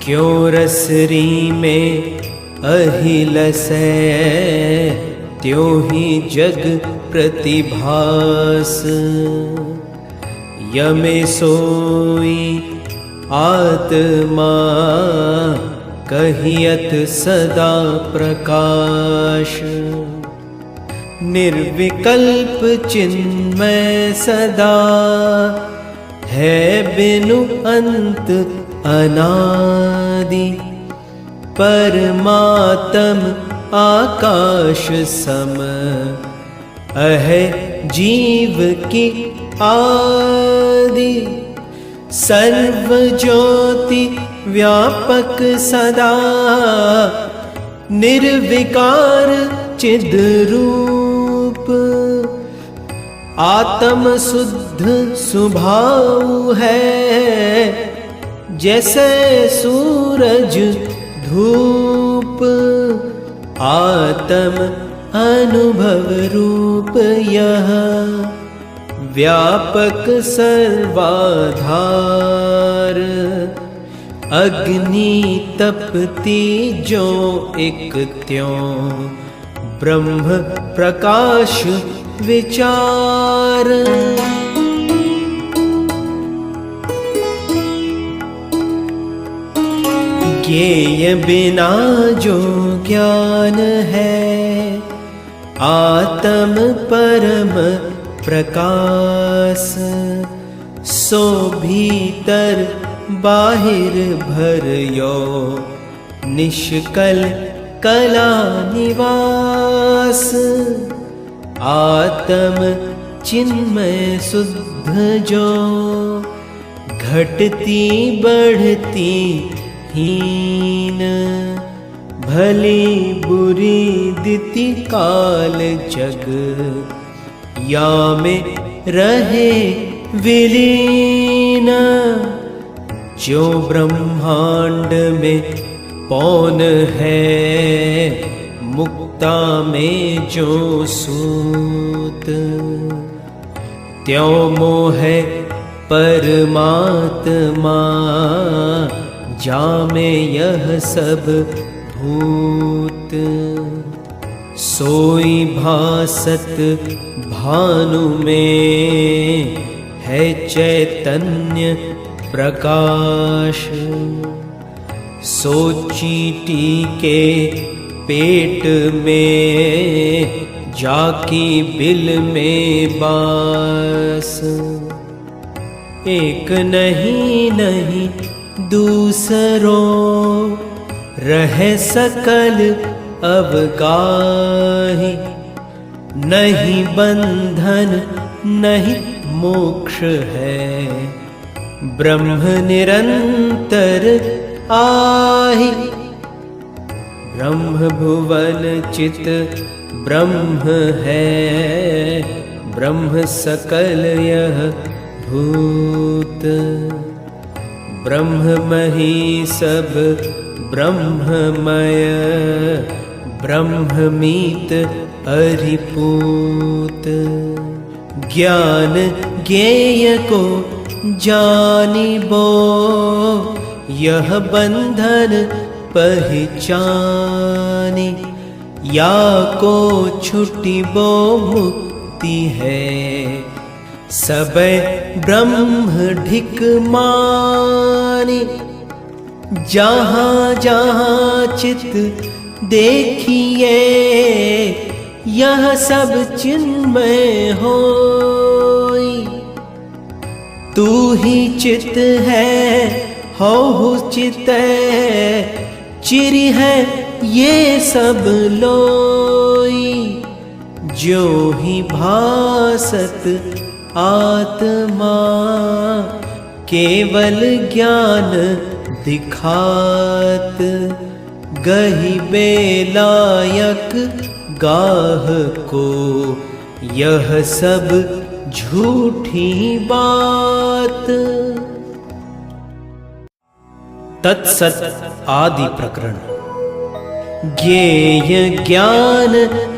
S2: क्यों रसरी में अहिलसै, त्यों ही जग प्रतिभास। यमे सोई आत्मा, कहियत सदा प्रकाश। निर्विकल्प चिन्मय सदा, है बिनु अंत अनादि। परमात्म आकाश सम, अहै जीव की आदि। सर्व ज्योति व्यापक सदा, निर्विकार चिद रूप। आत्म शुद्ध स्वभाव है, जैसे सूरज धूप। आत्म अनुभव रूप यह, व्यापक सर्वाधार। अग्नि तपती जो एक त्यों, ब्रह्म प्रकाश विचार। ज्ञेय बिना जो ज्ञान है, आत्म परम प्रकाश। सो भीतर बाहिर भरयो, निष्कल कला निवास। आत्म चिन्मय शुद्ध जो, घटती बढ़ती हीन। भली बुरी दिति काल जग, या में रहे विलीन। जो ब्रह्मांड में पौन है, मुक्ता में जो सूत। त्यों मोह परमात्मा, जामे यह सब भूत। सोई भासत भानु में, है चैतन्य प्रकाश। सो चींटी के पेट में, जाकी बिल में बास। एक नहीं नहीं दूसरो, रहे सकल अवगाही। नहीं बंधन नहीं मोक्ष है, ब्रह्म निरंतर आहि। ब्रह्म भुवन चित ब्रह्म है, ब्रह्म सकल यह भूत। ब्रह्ममहि सब ब्रह्ममय, ब्रह्ममीत अरिपूत। ज्ञान ज्ञेय को जानिबो, यह बंधन पहचानी। या को छुटिबो मुक्ति है, सबे ब्रह्म ढिक मानी। जहाँ जहाँ चित देखिए, यह सब चिन्मय होई। तू ही चित है, हो चित चिरि है ये सब लोई। जो ही भासत आत्मा, केवल ज्ञान दिखात। गही बेलायक गाह को, यह सब झूठी बात। तत्सत आदि प्रकरण। ज्ञेय ज्ञान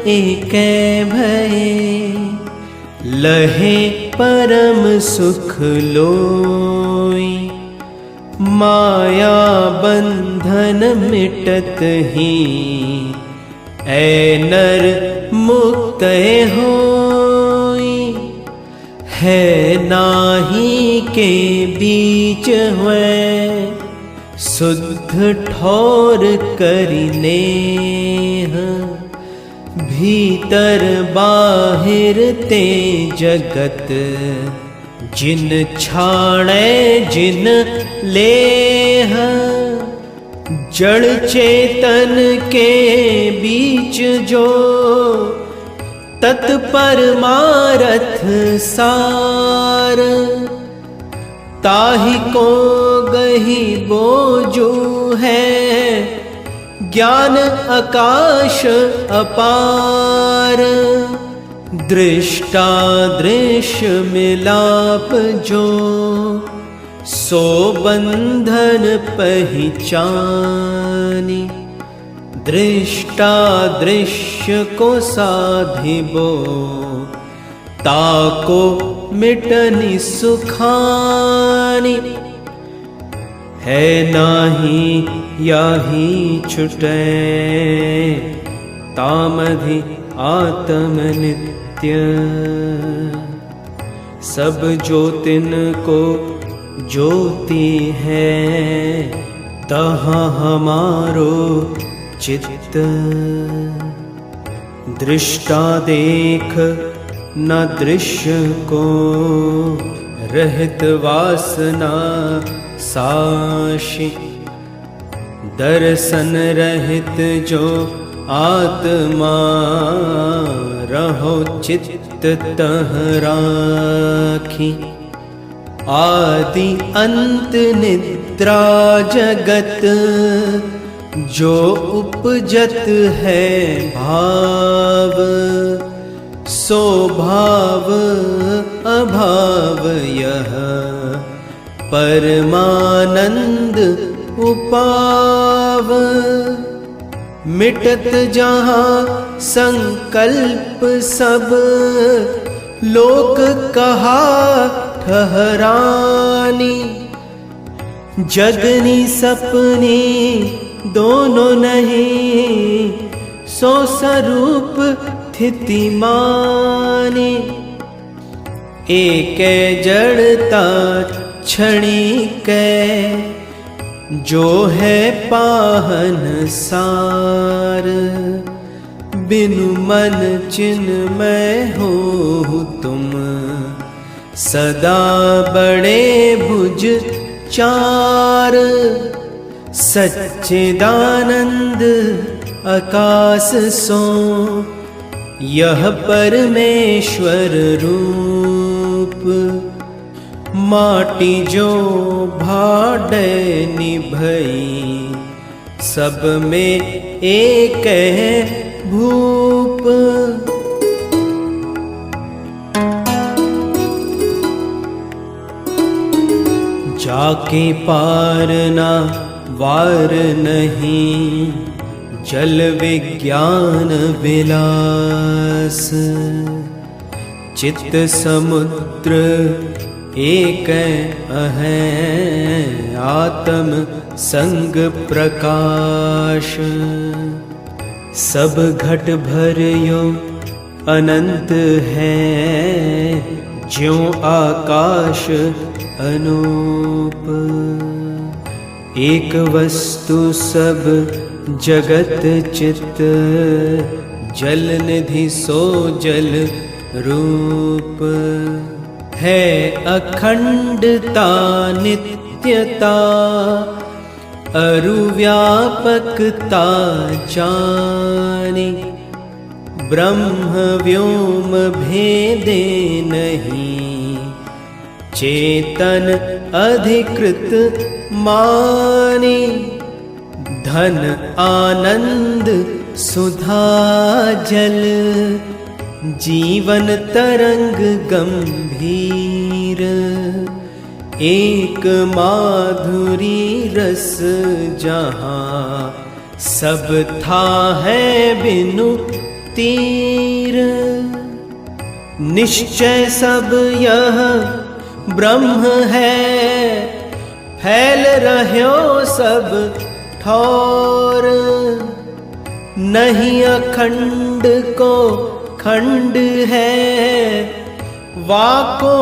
S2: एकै भये, लहे परम सुख लोई। माया बंधन मिटत ही, ऐ नर मुक्त होई। है नाही के बीच हुए, शुद्ध ठोर करिने। भीतर बाहिर ते जगत, जिन छाणे जिन लेह। जड़ चेतन के बीच जो, तत्परमारथ सार। ताहि को गही बोझू है, ज्ञान आकाश अपार। दृष्टा दृश्य मिलाप जो, सो बंधन पहचानी। दृष्टा दृश्य को साधिबो, ताको मिटनि सुखानी। है नाही याही छुटे, तामधि आत्म नित्य। सब ज्योतिन को ज्योति है, तहाँ हमारो चित्त। दृष्टा देख न दृश्य को, रहित वासना साक्षी। दर्शन रहित जो आत्मा, रहो चित्त तह राखी। आदि अंत निद्रा जगत, जो उपजत है भाव। सो भाव अभाव यह, परमानंद उपाव। मिटत जहाँ संकल्प सब, लोक कहा ठहरानी। जगनी सपनी दोनों नहीं, सो स्वरूप स्थिति मानी। एक जड़ता क्षणिक, जो है पाहन सार। बिनु मन चिन्मय हो तुम, सदा बड़े भुज चार। सच्चिदानंद आकाश सो, यह परमेश्वर रूप। माटी जो भाड़े निभई, सब में एक है भूप। जाके पार ना वार नहीं, जल विज्ञान विलास।
S1: चित्त समुद्र एक अहै आत्म संग प्रकाश सब घट भर्यो अनंत है ज्यों आकाश अनूप एक वस्तु सब जगत चित्त जल निधि सो जल रूप है अखंडता नित्यता अरुव्यापकता जानी ब्रह्म व्योम भेदे नहीं चेतन अधिकृत मानी धन आनंद सुधा जल जीवन तरंग गंभीर एक माधुरी रस जहाँ सब था है बिनु तीर निश्चय सब यह ब्रह्म है फैल रह्यो सब ठौर नहीं अखंड को खंड है वाको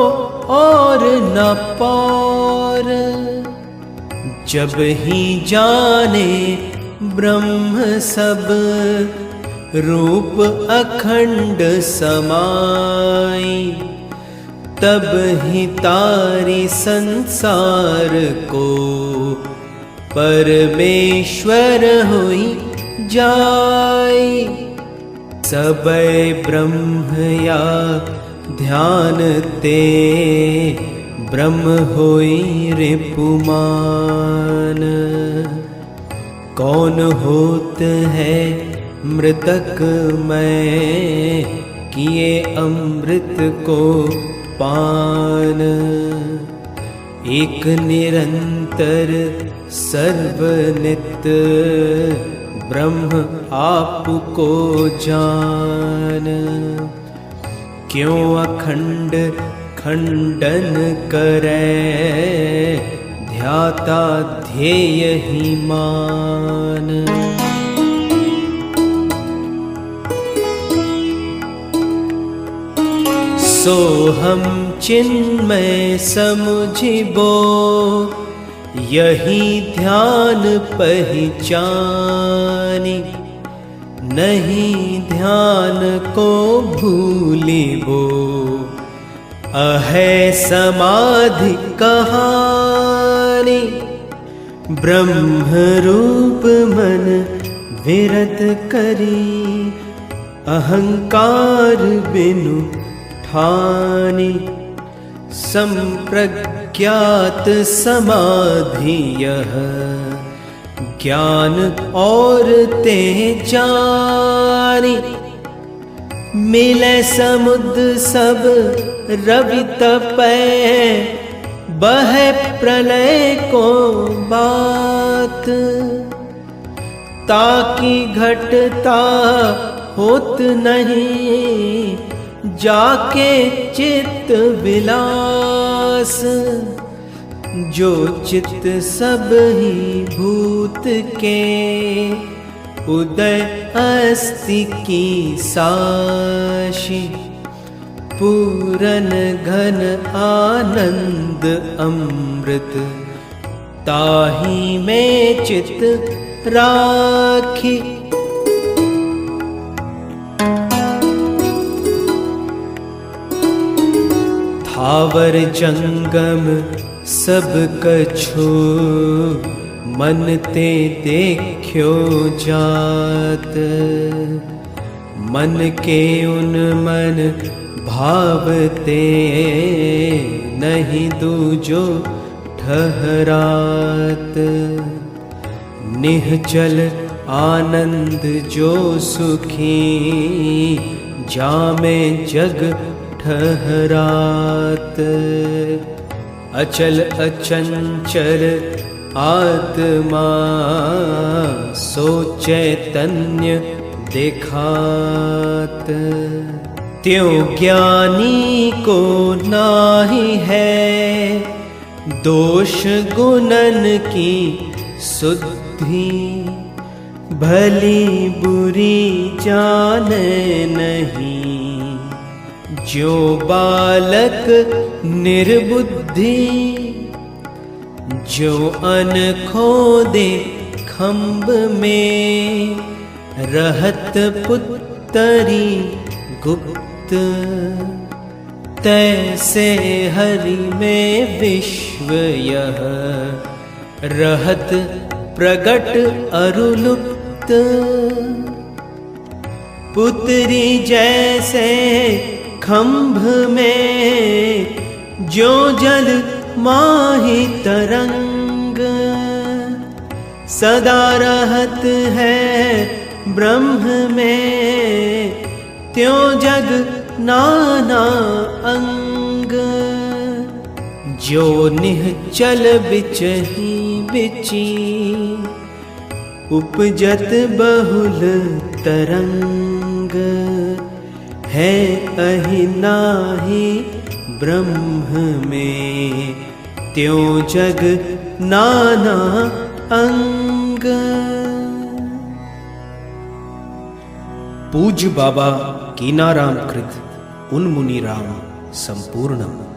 S1: और न पौर जब ही जाने ब्रह्म सब रूप अखंड समाई तब ही तारी संसार को परमेश्वर हुई जाई सबय ब्रह्म या ध्यान ते ब्रह्म होई रिपुमान कौन होत है मृतक मैं किए अमृत को पान एक निरंतर सर्वनित ब्रह्म आपको जान क्यों अखंड खंडन करे ध्याता ध्येय ही मान सोहम चिन्मय समुझिबो यही ध्यान पहचानी नहीं ध्यान को भूलिबो अहै समाधि कहानी ब्रह्म रूप मन विरत करी अहंकार बिनु ठानी संप्रज्ञात समाधि यह ज्ञान और ते जानी मिले समुद्र सब रवि तपै बहे प्रलय को बात ताकि घटता होत नहीं जाके चित्त विलास जो चित्त सब ही भूत के उदय अस्ति की साक्षी पूरन घन आनंद अमृत ताही में चित्त राखी थावर जंगम सब कछु मन ते देख्यो जात मन के उन मन भावते नहीं दूजो ठहरात निहचल आनंद जो सुखी जामे जग ठहरात अचल अचंचल आत्मा सो चैतन्य देखात
S2: त्यों ज्ञानी को नाही है दोष गुणन की सुद्धि, भली बुरी जाने नहीं जो बालक निर्बुद्धि, जो अन खोदे खम्भ में रहत पुत्तरी गुप्त, तैसे हरि में विश्व यह रहत प्रगट अरुलुप्त। पुत्री जैसे खम्भ में जो जल माही तरंग, सदा रहत है ब्रह्म में त्यों जग नाना अंग। जो निश्चल बिचही बिची उपजत बहुल तरंग, है अहि नाही ब्रह्म में त्यों जग नाना अंग।
S1: पूज्य बाबा कीनाराम कृत उन्मुनि राम संपूर्णम।